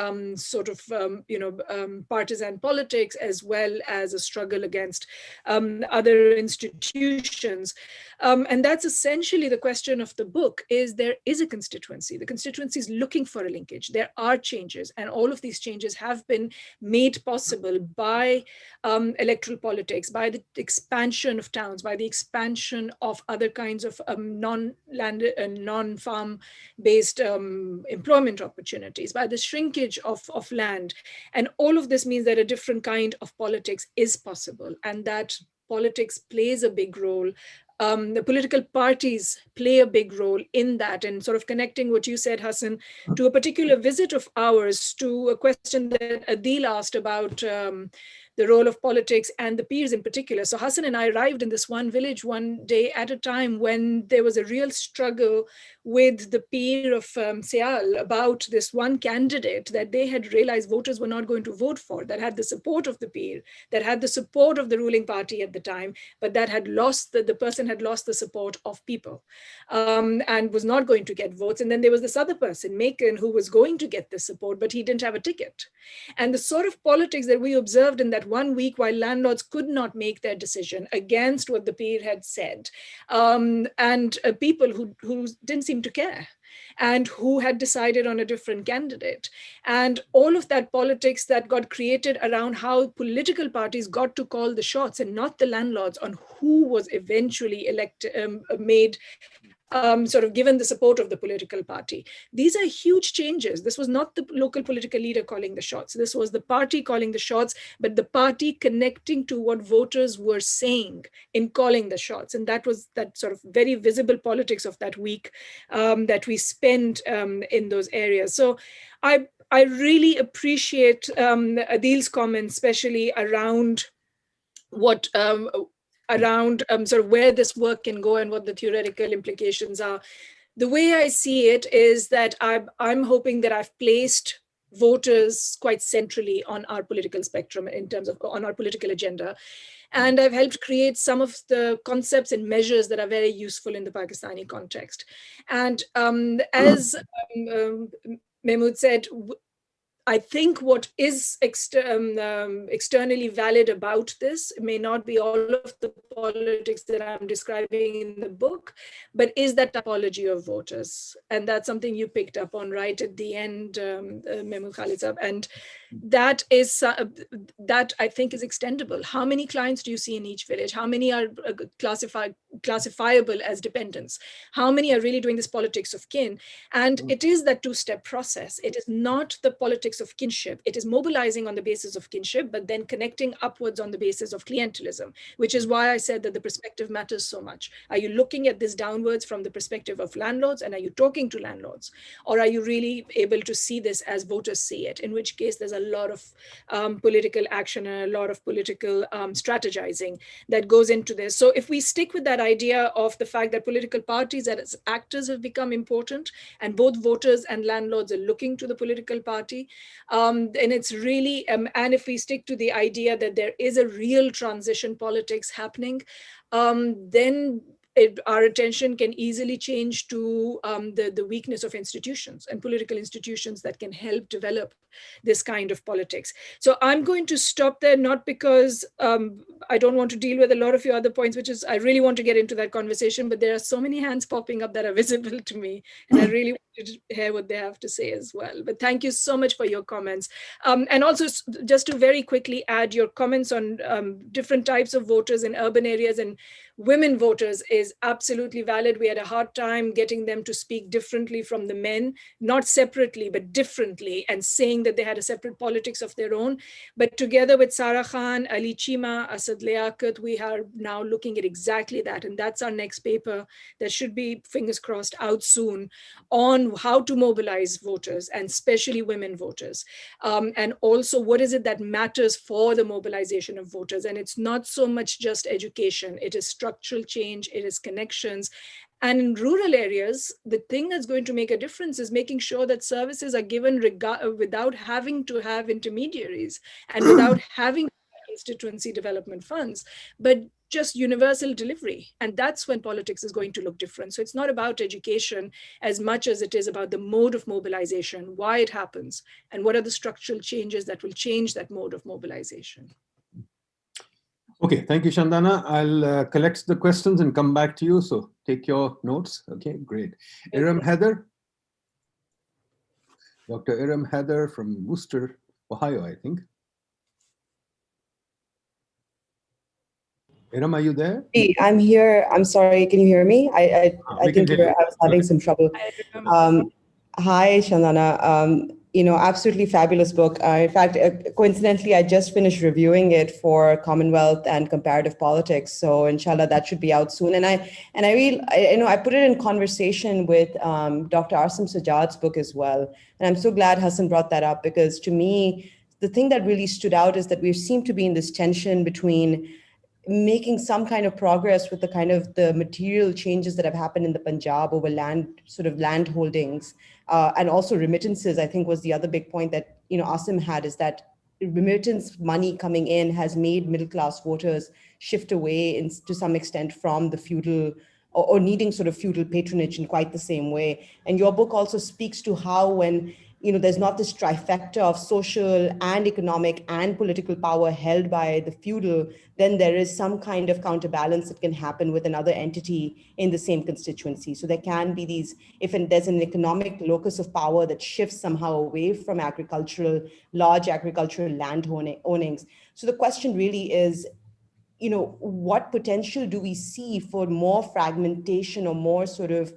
partisan politics as well as a struggle against other institutions. And that's essentially the question of the book, is there is a constituency. The constituency is looking for a linkage. There are changes, and all of these changes have been made possible by electoral politics, by the expansion of towns, by the expansion of other kinds of non-farm based employment opportunities, by the shrinkage of land. And all of this means that a different kind of politics is possible, and that politics plays a big role. The political parties play a big role in that, and sort of connecting what you said, Hassan, to a particular visit of ours, to a question that Adil asked about the role of politics and the peers in particular. So Hassan and I arrived in this one village one day at a time when there was a real struggle with the peer of Seal about this one candidate that they had realized voters were not going to vote for, that had the support of the peer, that had the support of the ruling party at the time, but that had lost, the person had lost the support of people and was not going to get votes. And then there was this other person, Macon, who was going to get the support, but he didn't have a ticket. And the sort of politics that we observed in that 1 week while landlords could not make their decision against what the peer had said, and people who didn't seem to care and who had decided on a different candidate. And all of that politics that got created around how political parties got to call the shots and not the landlords on who was eventually elected, sort of given the support of the political party. These are huge changes. This was not the local political leader calling the shots. This was the party calling the shots, but the party connecting to what voters were saying in calling the shots. And that was that sort of very visible politics of that week that we spent in those areas. So I really appreciate Adil's comments, especially around what around sort of where this work can go and what the theoretical implications are. The way I see it is that I'm hoping that I've placed voters quite centrally on our political spectrum in terms of on our political agenda. And I've helped create some of the concepts and measures that are very useful in the Pakistani context. And as Mahmood said, I think what is externally valid about this may not be all of the politics that I'm describing in the book, but is that typology of voters. And that's something you picked up on right at the end, Mahmood Khalid Saab. And that is that I think is extendable. How many clients do you see in each village? How many are classifiable as dependents? How many are really doing this politics of kin? And it is that two-step process. It is not the politics of kinship. It is mobilizing on the basis of kinship, but then connecting upwards on the basis of clientelism, which is why I said that the perspective matters so much. Are you looking at this downwards from the perspective of landlords, and are you talking to landlords? Or are you really able to see this as voters see it, in which case there's a lot of political action and a lot of political strategizing that goes into this. So if we stick with that idea of the fact that political parties as actors have become important, and both voters and landlords are looking to the political party, and it's really, and if we stick to the idea that there is a real transition politics happening, then our attention can easily change to the weakness of institutions and political institutions that can help develop this kind of politics. So I'm going to stop there, not because I don't want to deal with a lot of your other points, which is I really want to get into that conversation, but there are so many hands popping up that are visible to me, and I really want to hear what they have to say as well. But thank you so much for your comments. And also just to very quickly add, your comments on different types of voters in urban areas and women voters is absolutely valid. We had a hard time getting them to speak differently from the men, not separately, but differently, and saying that they had a separate politics of their own. But together with Sarah Khan, Ali Chima, Asad Liaquat, we are now looking at exactly that. And that's our next paper that should be, fingers crossed, out soon on how to mobilize voters, and especially women voters. And also, what is it that matters for the mobilization of voters? And it's not so much just education. It is structural change, it is connections. And in rural areas, the thing that's going to make a difference is making sure that services are given without having to have intermediaries and without having constituency development funds, but just universal delivery. And that's when politics is going to look different. So it's not about education as much as it is about the mode of mobilization, why it happens, and what are the structural changes that will change that mode of mobilization. Okay, thank you, Shandana. I'll collect the questions and come back to you. So take your notes. Okay, great. Iram Heather. Dr. Iram Heather from Worcester, Ohio, I think. Iram, are you there? Hey, I'm here. I'm sorry. Can you hear me? I think I was having some trouble. Hi, Shandana. Absolutely fabulous book. In fact, coincidentally, I just finished reviewing it for Commonwealth and Comparative Politics. So inshallah, that should be out soon. And I put it in conversation with Dr. Asim Sajjad's book as well. And I'm so glad Hassan brought that up, because to me, the thing that really stood out is that we seem to be in this tension between making some kind of progress with the kind of the material changes that have happened in the Punjab over land, sort of land holdings, and also remittances, I think was the other big point that, Asim had, is that remittance money coming in has made middle-class voters shift away to some extent from the feudal or needing sort of feudal patronage in quite the same way. And your book also speaks to how when there's not this trifecta of social and economic and political power held by the feudal, then there is some kind of counterbalance that can happen with another entity in the same constituency. So there can be these, there's an economic locus of power that shifts somehow away from large agricultural land ownings. So the question really is, what potential do we see for more fragmentation or more sort of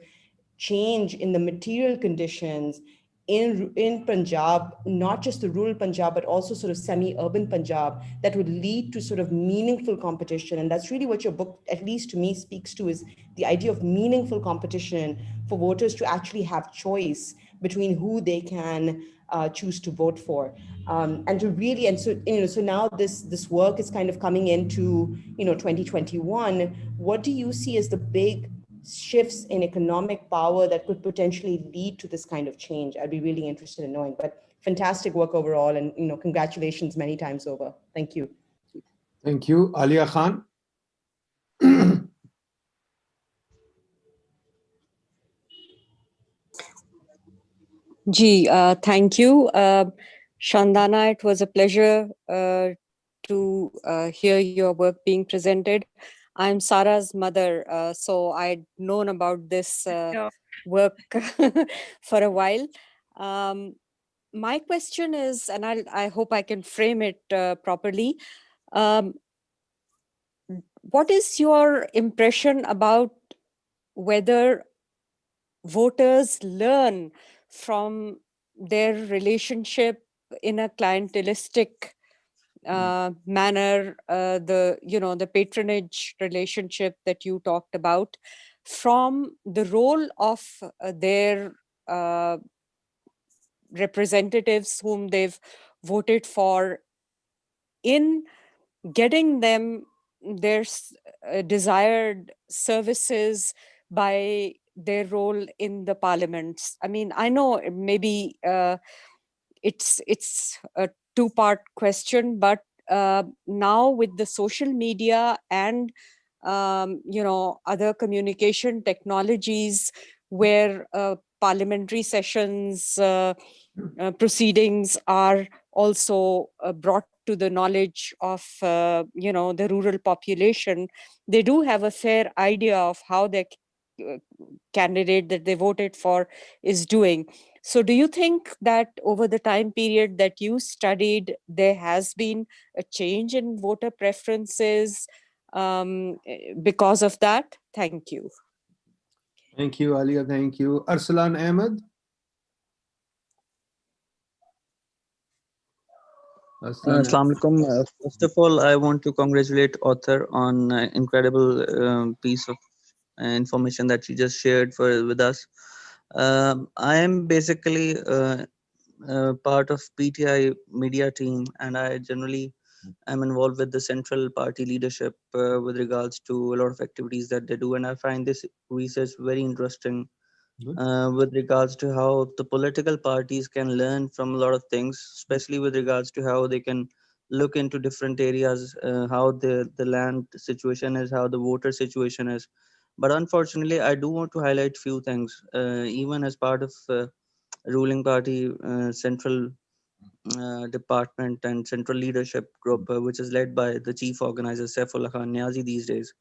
change in the material conditions in Punjab, not just the rural Punjab, but also sort of semi-urban Punjab, that would lead to sort of meaningful competition? And that's really what your book, at least to me, speaks to, is the idea of meaningful competition for voters to actually have choice between who they can choose to vote for. So now this work is kind of coming into 2021. What do you see as the big shifts in economic power that could potentially lead to this kind of change? I'd be really interested in knowing. But fantastic work overall, and congratulations many times over. Thank you. Thank you. Alia Khan. Thank you. Shandana, it was a pleasure to hear your work being presented. I'm Sarah's mother, so I'd known about this work for a while. My question is, and I hope I can frame it properly. What is your impression about whether voters learn from their relationship in a clientelistic manner, the patronage relationship that you talked about, from the role of their representatives whom they've voted for in getting them their desired services by their role in the parliaments? I mean, I know maybe it's a two-part question, but now with the social media and other communication technologies, where parliamentary sessions proceedings are also brought to the knowledge of the rural population, they do have a fair idea of how their candidate that they voted for is doing. So do you think that over the time period that you studied, there has been a change in voter preferences because of that? Thank you. Thank you, Alia. Thank you. Arsalan Ahmed. Assalamu alaikum. First of all, I want to congratulate author on incredible piece of information that she just shared with us. I am basically part of PTI media team, and I generally am involved with the central party leadership with regards to a lot of activities that they do, and I find this research very interesting. With regards to how the political parties can learn from a lot of things, especially with regards to how they can look into different areas, how the land situation is, how the voter situation is. But unfortunately, I do want to highlight few things, even as part of ruling party central department and central leadership group, which is led by the chief organizer, Saifullah Khan Niazi these days.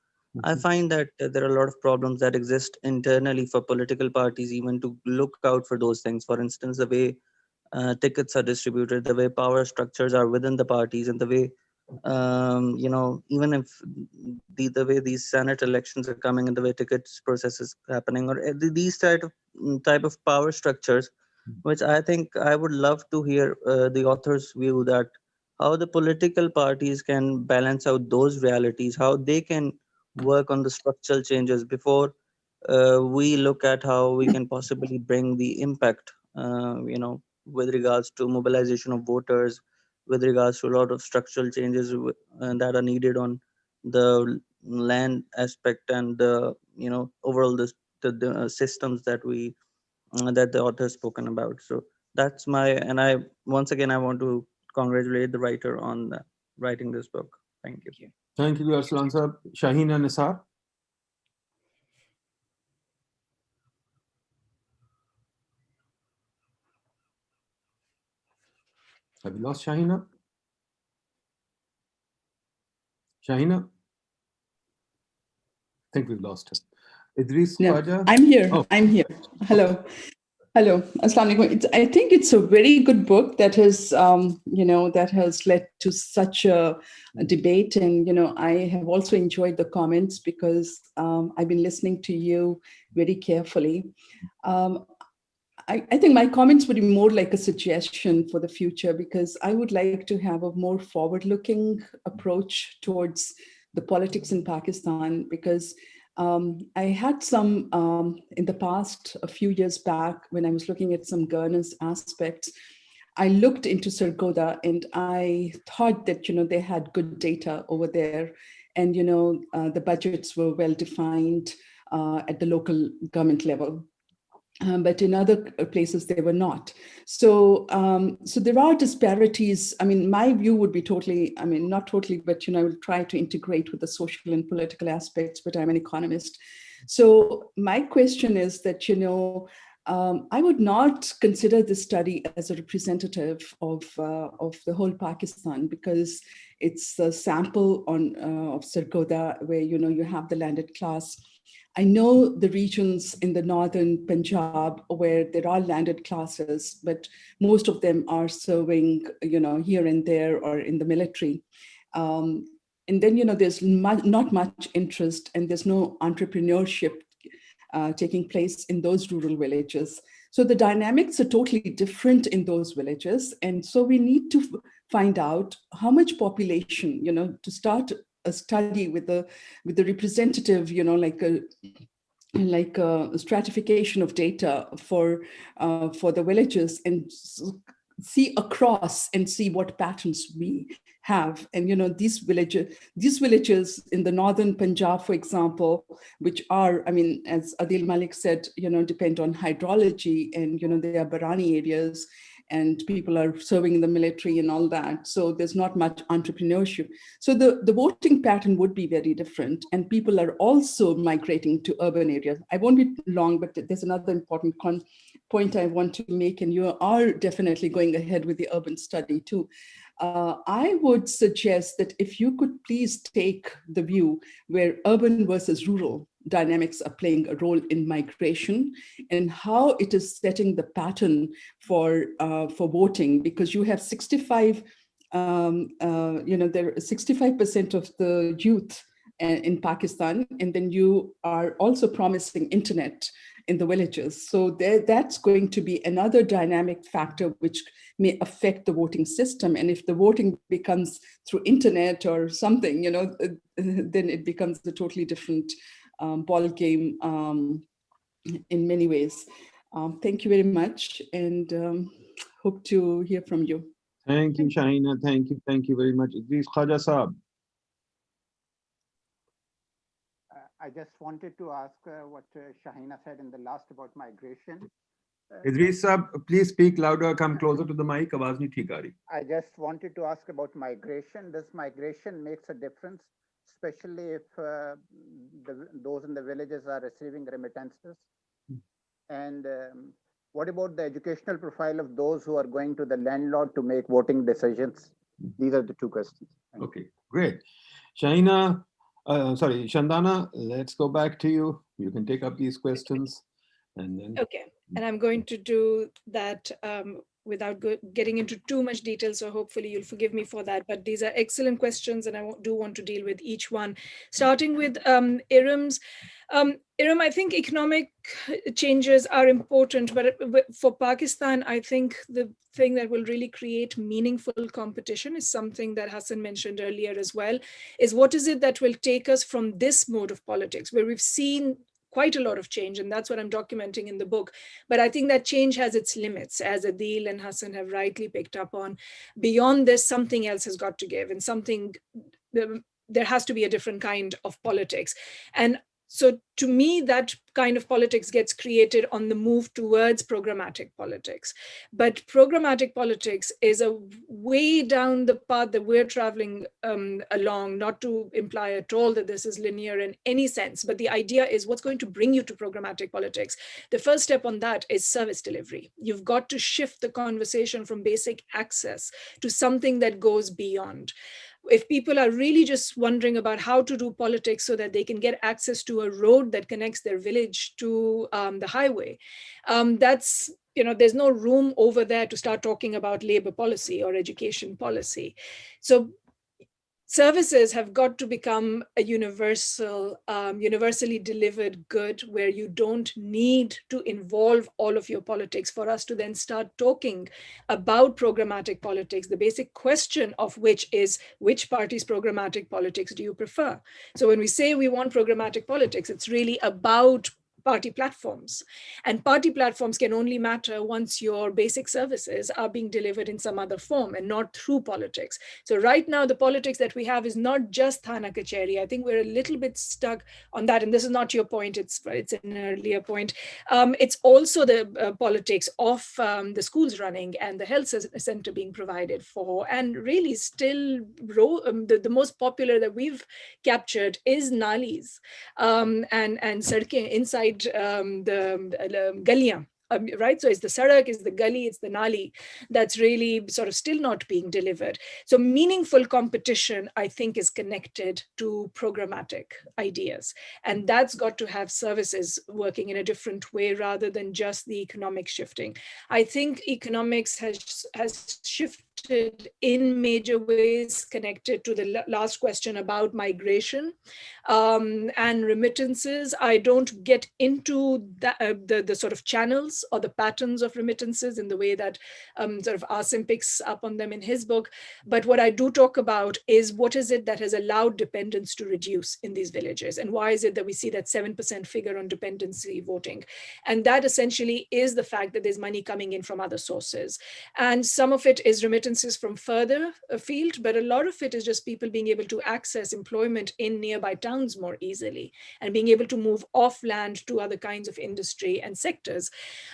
I find that there are a lot of problems that exist internally for political parties, even to look out for those things. For instance, the way tickets are distributed, the way power structures are within the parties, and the way, even if the way these Senate elections are coming and the way tickets process is happening, or these type of power structures, which I think I would love to hear the author's view that how the political parties can balance out those realities, how they can work on the structural changes before we look at how we can possibly bring the impact, with regards to mobilization of voters, with regards to a lot of structural changes that are needed on the land aspect and the overall the systems that that the author has spoken about. So that's and I once again I want to congratulate the writer on writing this book. Thank you. Thank you, Arslan Sahab. Shahina Nisar. Have you lost Shahina? Shahina? I think we've lost her. Idris No, Khwaja? I'm here. Oh. I'm here. Hello. Hello. Assalamu alaikum. I think it's a very good book that has, that has led to such a debate. And, I have also enjoyed the comments because I've been listening to you very carefully. I think my comments would be more like a suggestion for the future, because I would like to have a more forward-looking approach towards the politics in Pakistan, because I had some in the past, a few years back, when I was looking at some governance aspects, I looked into Sargodha and I thought that, they had good data over there, and, the budgets were well defined at the local government level. But in other places, they were not. So, so there are disparities. I mean, my view would be totally, not totally, but, I will try to integrate with the social and political aspects, but I'm an economist. So my question is that, I would not consider this study as a representative of the whole Pakistan, because it's a sample of Sargodha, where, you have the landed class. I know the regions in the northern Punjab where there are landed classes, but most of them are serving, here and there or in the military. And then, there's not much interest, and there's no entrepreneurship taking place in those rural villages. So the dynamics are totally different in those villages. And so we need to find out how much population, to start a study with the representative, like a stratification of data for the villages, and see across and see what patterns we have. And these villages in the northern Punjab, for example, which are, as Adil Malik said, depend on hydrology, and they are Barani areas, and people are serving in the military and all that. So there's not much entrepreneurship. So the voting pattern would be very different, and people are also migrating to urban areas. I won't be long, but there's another important point I want to make, and you are definitely going ahead with the urban study too. I would suggest that if you could please take the view where urban versus rural dynamics are playing a role in migration, and how it is setting the pattern for voting, because you have 65%, there are 65% of the youth in Pakistan, and then you are also promising internet in the villages. So that's going to be another dynamic factor which may affect the voting system. And if the voting becomes through internet or something, then it becomes a totally different ball game in many ways. Thank you very much, and hope to hear from you. Thank you, Shahina. Thank you very much. Idris Khwaja Saab. I just wanted to ask what Shahina said in the last about migration. Idris Saab, please speak louder. Come closer to the mic. Awaaz nahi theek aa rahi. I just wanted to ask about migration. Does migration makes a difference, especially if those in the villages are receiving remittances? And what about the educational profile of those who are going to the landlord to make voting decisions? These are the two questions. Okay, great. Shahina, Shandana, let's go back to you. You can take up these questions. And then. Okay, and I'm going to do that without getting into too much detail, so hopefully you'll forgive me for that. But these are excellent questions, and I do want to deal with each one. Starting with Iram's. Iram, I think economic changes are important, but for Pakistan, I think the thing that will really create meaningful competition is something that Hassan mentioned earlier as well, is what is it that will take us from this mode of politics, where we've seen quite a lot of change, and that's what I'm documenting in the book. But I think that change has its limits, as Adil and Hassan have rightly picked up on. Beyond this, something else has got to give, and there has to be a different kind of politics. And so to me, that kind of politics gets created on the move towards programmatic politics. But programmatic politics is a way down the path that we're traveling along, not to imply at all that this is linear in any sense, but the idea is what's going to bring you to programmatic politics. The first step on that is service delivery. You've got to shift the conversation from basic access to something that goes beyond. If people are really just wondering about how to do politics so that they can get access to a road that connects their village to the highway, there's no room over there to start talking about labor policy or education policy. So services have got to become a universally delivered good, where you don't need to involve all of your politics for us to then start talking about programmatic politics, the basic question of which is, which party's programmatic politics do you prefer? So when we say we want programmatic politics, it's really about party platforms. And party platforms can only matter once your basic services are being delivered in some other form and not through politics. So right now, the politics that we have is not just Thana Kacheri. I think we're a little bit stuck on that. And this is not your point, it's an earlier point. It's also the politics of the schools running and the health center being provided for. And really still the most popular that we've captured is nalis and sarke inside the galiyan. Right, so it's the sadak, it's the gully, it's the nali that's really sort of still not being delivered. So meaningful competition, I think, is connected to programmatic ideas, and that's got to have services working in a different way rather than just the economic shifting. I think economics has shifted in major ways, connected to the last question about migration and remittances. I don't get into the sort of channels or the patterns of remittances in the way that sort of Asim picks up on them in his book. But what I do talk about is what is it that has allowed dependence to reduce in these villages? And why is it that we see that 7% figure on dependency voting? And that essentially is the fact that there's money coming in from other sources. And some of it is remittances from further afield, but a lot of it is just people being able to access employment in nearby towns more easily and being able to move off land to other kinds of industry and sectors.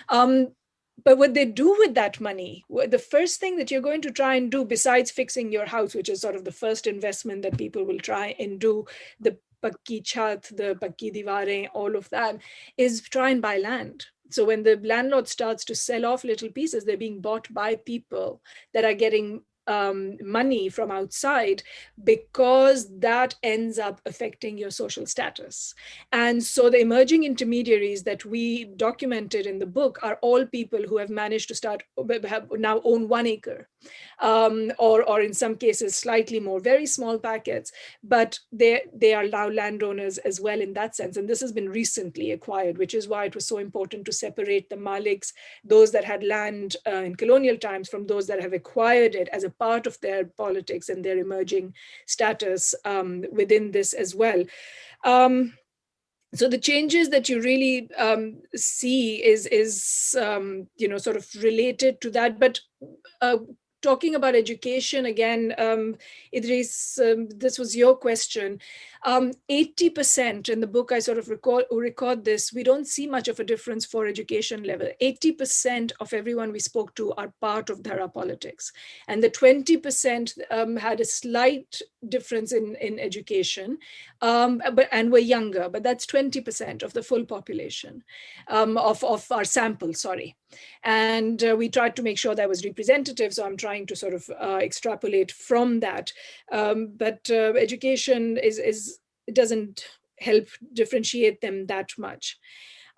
But what they do with that money, the first thing that you're going to try and do, besides fixing your house, which is sort of the first investment that people will try and do, the pakki chat, the pakki diwarein, all of that, is try and buy land. So when the landlord starts to sell off little pieces, they're being bought by people that are getting money from outside, because that ends up affecting your social status. And so the emerging intermediaries that we documented in the book are all people who have managed to now own 1 acre, or in some cases slightly more, very small packets, but they are now landowners as well in that sense. And this has been recently acquired, which is why it was so important to separate the maliks, those that had land in colonial times, from those that have acquired it as a part of their politics and their emerging status within this as well. So the changes that you really see is sort of related to that. But talking about education again, Idris, this was your question. 80% in the book, I sort of record this, we don't see much of a difference for education level. 80% of everyone we spoke to are part of Dhara politics. And the 20% had a slight difference in education, and were younger, but that's 20% of the full population of our sample, sorry. And we tried to make sure that was representative, so I'm trying to sort of extrapolate from that. But education it doesn't help differentiate them that much.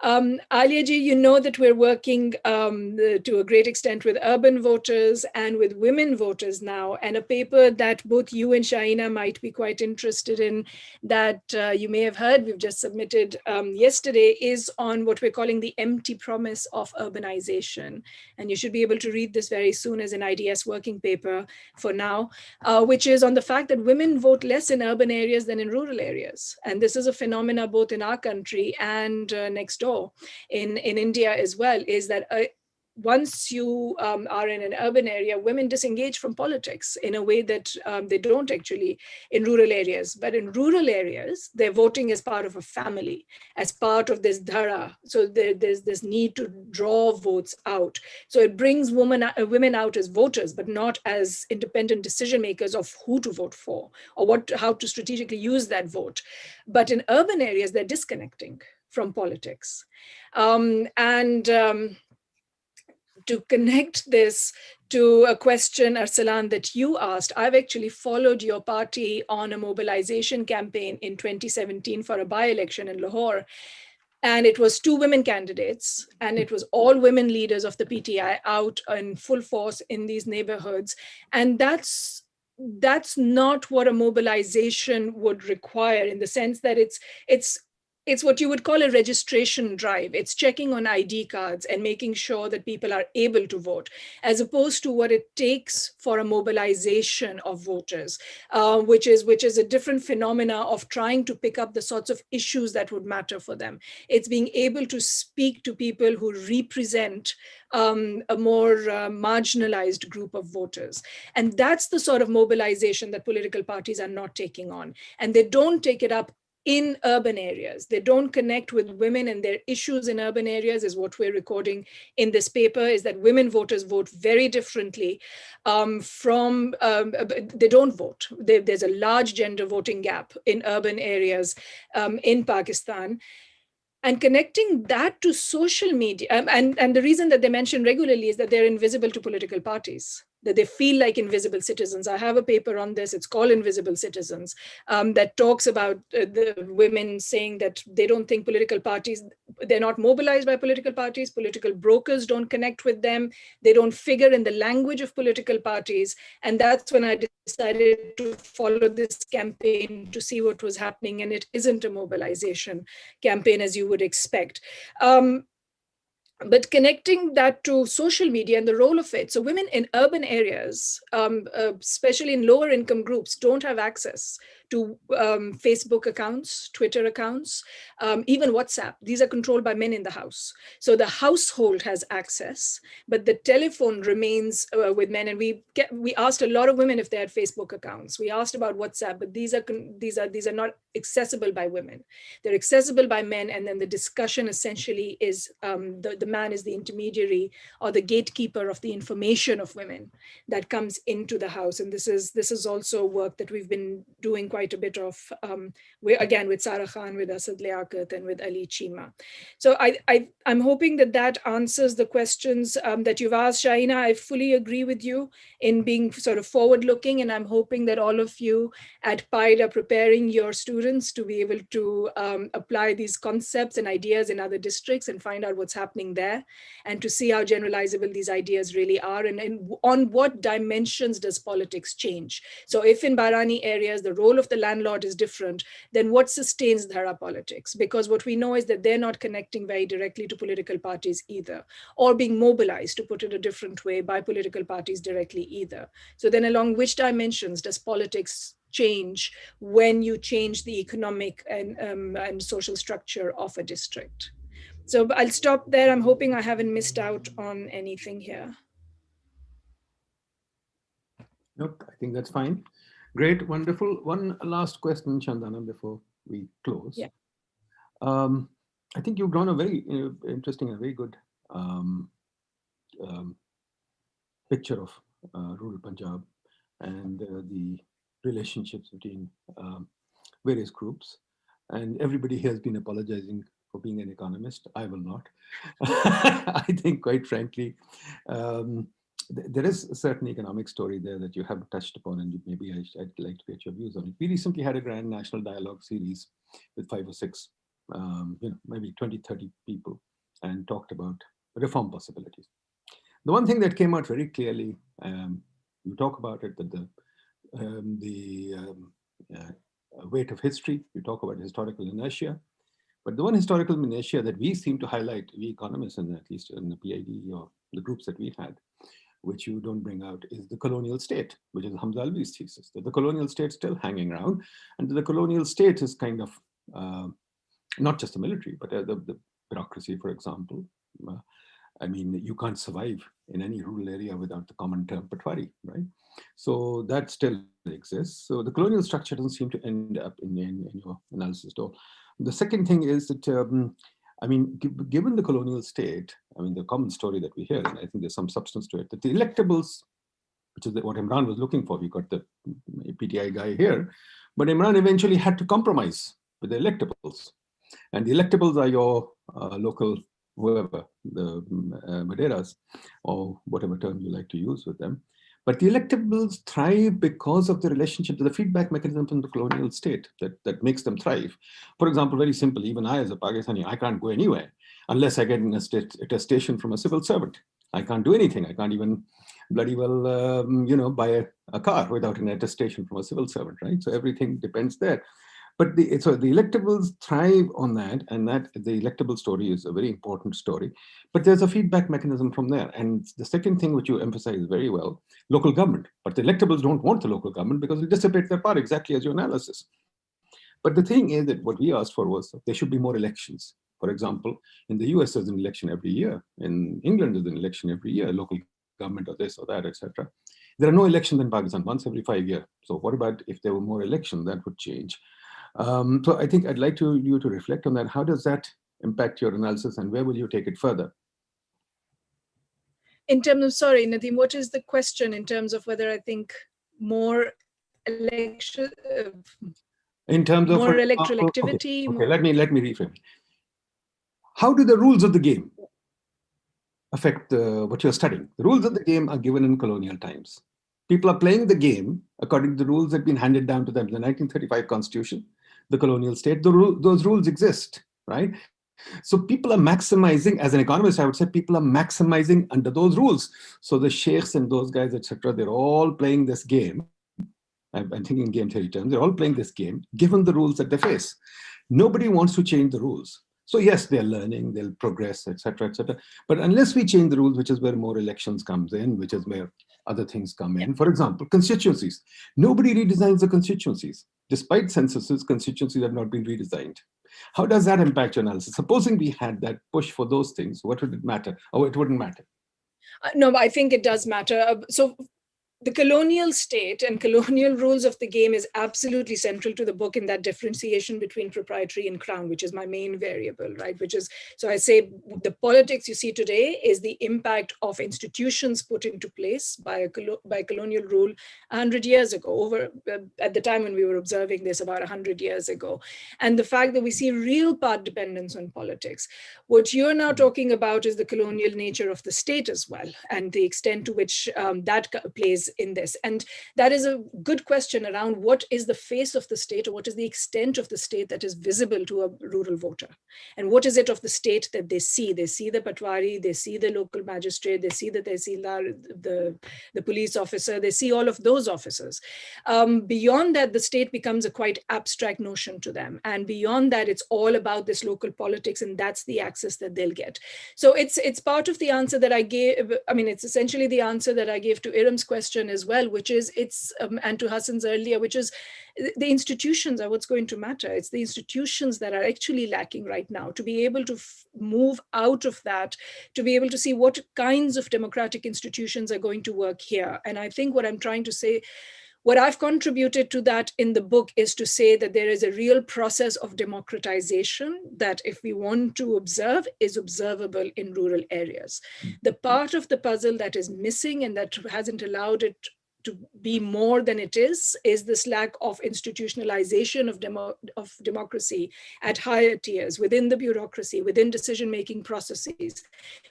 Aliaji, you know that we're working to a great extent with urban voters and with women voters now, and a paper that both you and Shaina might be quite interested in that you may have heard, we've just submitted yesterday, is on what we're calling the empty promise of urbanization. And you should be able to read this very soon as an IDS working paper for now, which is on the fact that women vote less in urban areas than in rural areas. And this is a phenomena both in our country and next door in India as well, is that once you are in an urban area, women disengage from politics in a way that they don't actually in rural areas. But in rural areas, they're voting as part of a family, as part of this dhara. So there's this need to draw votes out. So it brings women out as voters, but not as independent decision makers of who to vote for or how to strategically use that vote. But in urban areas, they're disconnecting from politics. To connect this to a question, Arsalan, that you asked, I've actually followed your party on a mobilization campaign in 2017 for a by-election in Lahore. And it was 2 women candidates, and it was all women leaders of the PTI out in full force in these neighborhoods. And that's not what a mobilization would require, in the sense that it's what you would call a registration drive. It's checking on ID cards and making sure that people are able to vote, as opposed to what it takes for a mobilization of voters, which is a different phenomena of trying to pick up the sorts of issues that would matter for them. It's being able to speak to people who represent a more marginalized group of voters. And that's the sort of mobilization that political parties are not taking on. And they don't take it up in urban areas. They don't connect with women and their issues in urban areas, is what we're recording in this paper, is that women voters vote very differently they don't vote. There's a large gender voting gap in urban areas in Pakistan. And connecting that to social media, and the reason that they mention regularly is that they're invisible to political parties, that they feel like invisible citizens. I have a paper on this, it's called Invisible Citizens, that talks about the women saying that they don't think political parties, they're not mobilized by political parties, political brokers don't connect with them, they don't figure in the language of political parties. And that's when I decided to follow this campaign to see what was happening, and it isn't a mobilization campaign as you would expect. But connecting that to social media and the role of it. So women in urban areas, especially in lower income groups, don't have access to Facebook accounts, Twitter accounts, even WhatsApp. These are controlled by men in the house. So the household has access, but the telephone remains with men. And we asked a lot of women if they had Facebook accounts. We asked about WhatsApp, but these are not accessible by women. They're accessible by men. And then the discussion essentially is the man is the intermediary or the gatekeeper of the information of women that comes into the house. And this is also work that we've been doing quite a bit of, again, with Sarah Khan, with Asad Liaquat, and with Ali Chima. So I'm hoping that answers the questions that you've asked, Shaina. I fully agree with you in being sort of forward-looking, and I'm hoping that all of you at PIDE are preparing your students to be able to apply these concepts and ideas in other districts and find out what's happening there, and to see how generalizable these ideas really are, and on what dimensions does politics change. So if in Barani areas the role of the landlord is different, then what sustains Dhara politics? Because what we know is that they're not connecting very directly to political parties either, or being mobilized, to put it a different way, by political parties directly either. So then along which dimensions does politics change when you change the economic and social structure of a district? So I'll stop there. I'm hoping I haven't missed out on anything here. Nope, I think that's fine. Great, wonderful. One last question, Chandana, before we close. Yeah. I think you've drawn a very interesting and very good picture of rural Punjab and the relationships between various groups. And everybody here has been apologizing for being an economist. I will not. I think, quite frankly, there is a certain economic story there that you have touched upon, and I'd like to get your views on it. We recently had a grand national dialogue series with 5 or 6 maybe 20, 30 people, and talked about reform possibilities. The one thing that came out very clearly, you talk about it, that the weight of history, you talk about historical inertia, but the one historical inertia that we seem to highlight, we economists, and at least in the PIDE or the groups that we had, which you don't bring out, is the colonial state, which is Hamza Alvi's thesis, that the colonial state is still hanging around, and the colonial state is kind of not just the military, but the bureaucracy, for example. I mean, you can't survive in any rural area without the common term patwari, right? So that still exists. So the colonial structure doesn't seem to end up in your analysis at all. The second thing is that, I mean, given the colonial state, I mean, the common story that we hear, and I think there's some substance to it, that the electables, which is what Imran was looking for, we got the PTI guy here, but Imran eventually had to compromise with the electables. And the electables are your local, whoever, the Madeiras, or whatever term you like to use with them. But the electables thrive because of the relationship to the feedback mechanism from the colonial state that makes them thrive. For example, very simple, even I as a Pakistani, I can't go anywhere unless I get an attestation from a civil servant. I can't do anything. I can't even bloody well, buy a car without an attestation from a civil servant, right? So everything depends there. But the electables thrive on that, and that the electable story is a very important story. But there's a feedback mechanism from there. And the second thing which you emphasize very well, local government. But the electables don't want the local government because it dissipates their power, exactly as your analysis. But the thing is that what we asked for was there should be more elections. For example, in the US, there's an election every year. In England, there's an election every year, local government or this or that, etc. There are no elections in Pakistan, once every 5 years. So what about if there were more elections? That would change. So I think I'd like you to reflect on that. How does that impact your analysis, and where will you take it further? In terms of, sorry, Nadeem, what is the question in terms of whether I think more election, in terms of more electoral activity? Okay, let me reframe. How do the rules of the game affect what you're studying? The rules of the game are given in colonial times. People are playing the game according to the rules that have been handed down to them. The 1935 Constitution, the colonial state, those rules exist, right? So people are maximizing, as an economist, I would say people are maximizing under those rules. So the sheikhs and those guys, etc., they're all playing this game. I'm thinking in game theory terms, they're all playing this game, given the rules that they face. Nobody wants to change the rules. So yes, they're learning, they'll progress, etc., etc. But unless we change the rules, which is where more elections comes in, which is where other things come in. For example, constituencies. Nobody redesigns the constituencies. Despite censuses, constituencies have not been redesigned. How does that impact your analysis? Supposing we had that push for those things, what would it matter? Or it wouldn't matter? No, I think it does matter. So the colonial state and colonial rules of the game is absolutely central to the book in that differentiation between proprietary and crown, which is my main variable, right? Which is, so I say the politics you see today is the impact of institutions put into place by colonial rule 100 years ago, at the time when we were observing this about 100 years ago. And the fact that we see real part dependence on politics. What you're now talking about is the colonial nature of the state as well, and the extent to which that plays in this. And that is a good question around what is the face of the state, or what is the extent of the state that is visible to a rural voter, and what is it of the state that they see. They see the patwari, they see the local magistrate, they see the tehsildar, the police officer, they see all of those officers. Beyond that, the state becomes a quite abstract notion to them, and beyond that, it's all about this local politics, and that's the access that they'll get. So it's part of the answer that I gave. I mean, it's essentially the answer that I gave to Iram's question as well, which is and to Hassan's earlier, which is the institutions are what's going to matter. It's the institutions that are actually lacking right now, to be able to move out of that, to be able to see what kinds of democratic institutions are going to work here. And I think what I'm trying to say, what I've contributed to that in the book is to say that there is a real process of democratization that, if we want to observe, is observable in rural areas. The part of the puzzle that is missing and that hasn't allowed it to be more than it is this lack of institutionalization of democracy at higher tiers, within the bureaucracy, within decision-making processes,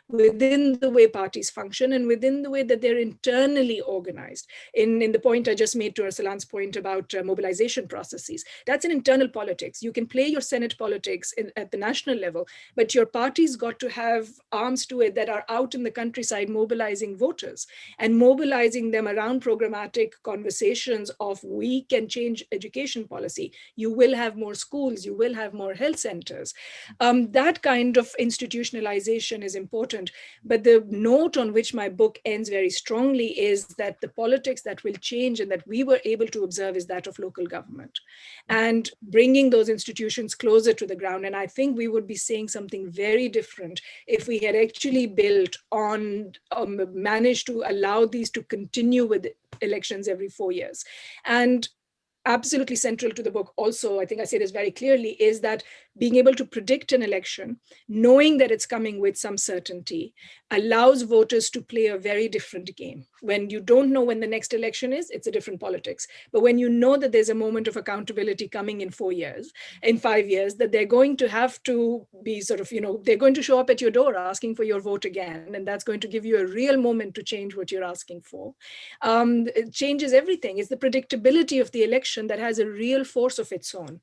within the way parties function, and within the way that they're internally organized. In the point I just made to Arsalan's point about mobilization processes, that's an internal politics. You can play your Senate politics at the national level, but your party's got to have arms to it that are out in the countryside mobilizing voters and mobilizing them around programmatic conversations of we can change education policy. You will have more schools, you will have more health centers. That kind of institutionalization is important. But the note on which my book ends very strongly is that the politics that will change and that we were able to observe is that of local government and bringing those institutions closer to the ground. And I think we would be saying something very different if we had actually built on, managed to allow these to continue with elections every 4 years. And absolutely central to the book also, I think I say this very clearly, is that being able to predict an election, knowing that it's coming with some certainty, allows voters to play a very different game. When you don't know when the next election is, it's a different politics. But when you know that there's a moment of accountability coming in 4 years, in 5 years, that they're going to have to be sort of, they're going to show up at your door asking for your vote again. And that's going to give you a real moment to change what you're asking for. It changes everything. It's the predictability of the election that has a real force of its own.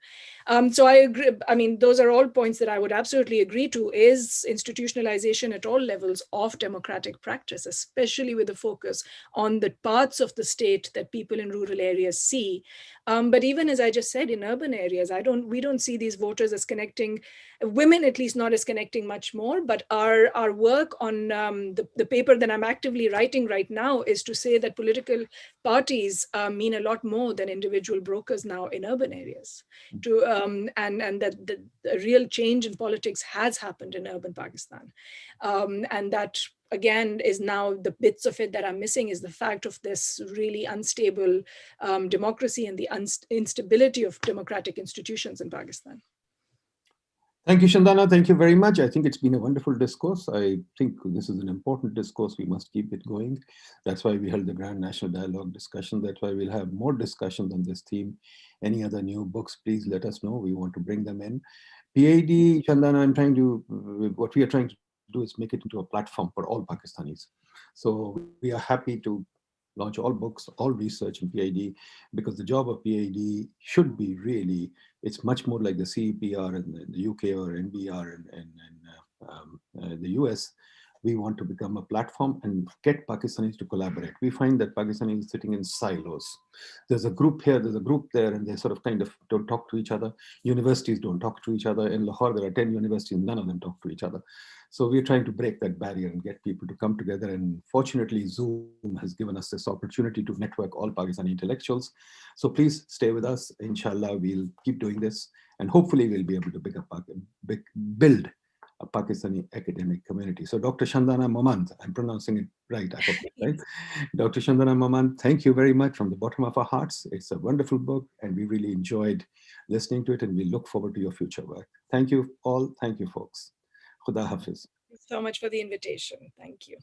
So I agree. I mean, those are all points that I would absolutely agree to, is institutionalization at all levels of democratic practice, especially with a focus on the parts of the state that people in rural areas see. But even as I just said, in urban areas, we don't see these voters as connecting, women at least not as connecting much more, but our work on the paper that I'm actively writing right now is to say that political parties mean a lot more than individual brokers now in urban areas. And that the real change in politics has happened in urban Pakistan. And that, again, is now the bits of it that I'm missing is the fact of this really unstable democracy and the instability of democratic institutions in Pakistan. Thank you, Shandana. Thank you very much. I think it's been a wonderful discourse. I think this is an important discourse. We must keep it going. That's why we held the Grand National Dialogue discussion. That's why we'll have more discussions on this theme. Any other new books, please let us know. We want to bring them in. PIDE, Shandana, what we are trying to do is make it into a platform for all Pakistanis. So we are happy to launch all books, all research in PIDE, because the job of PIDE should be really, it's much more like the CEPR in the UK or NBR in the US. We want to become a platform and get Pakistanis to collaborate. We find that Pakistanis are sitting in silos. There's a group here, there's a group there, and they sort of kind of don't talk to each other. Universities don't talk to each other. In Lahore, there are 10 universities, none of them talk to each other. So we're trying to break that barrier and get people to come together. And fortunately, Zoom has given us this opportunity to network all Pakistani intellectuals. So please stay with us. Inshallah, we'll keep doing this. And hopefully we'll be able to build a Pakistani academic community. So Dr. Shandana Momand, I'm pronouncing it right, I hope, right? Dr. Shandana Momand, thank you very much from the bottom of our hearts. It's a wonderful book and we really enjoyed listening to it and we look forward to your future work. Thank you all. Thank you, folks. Khuda Hafiz. Thank you so much for the invitation. Thank you.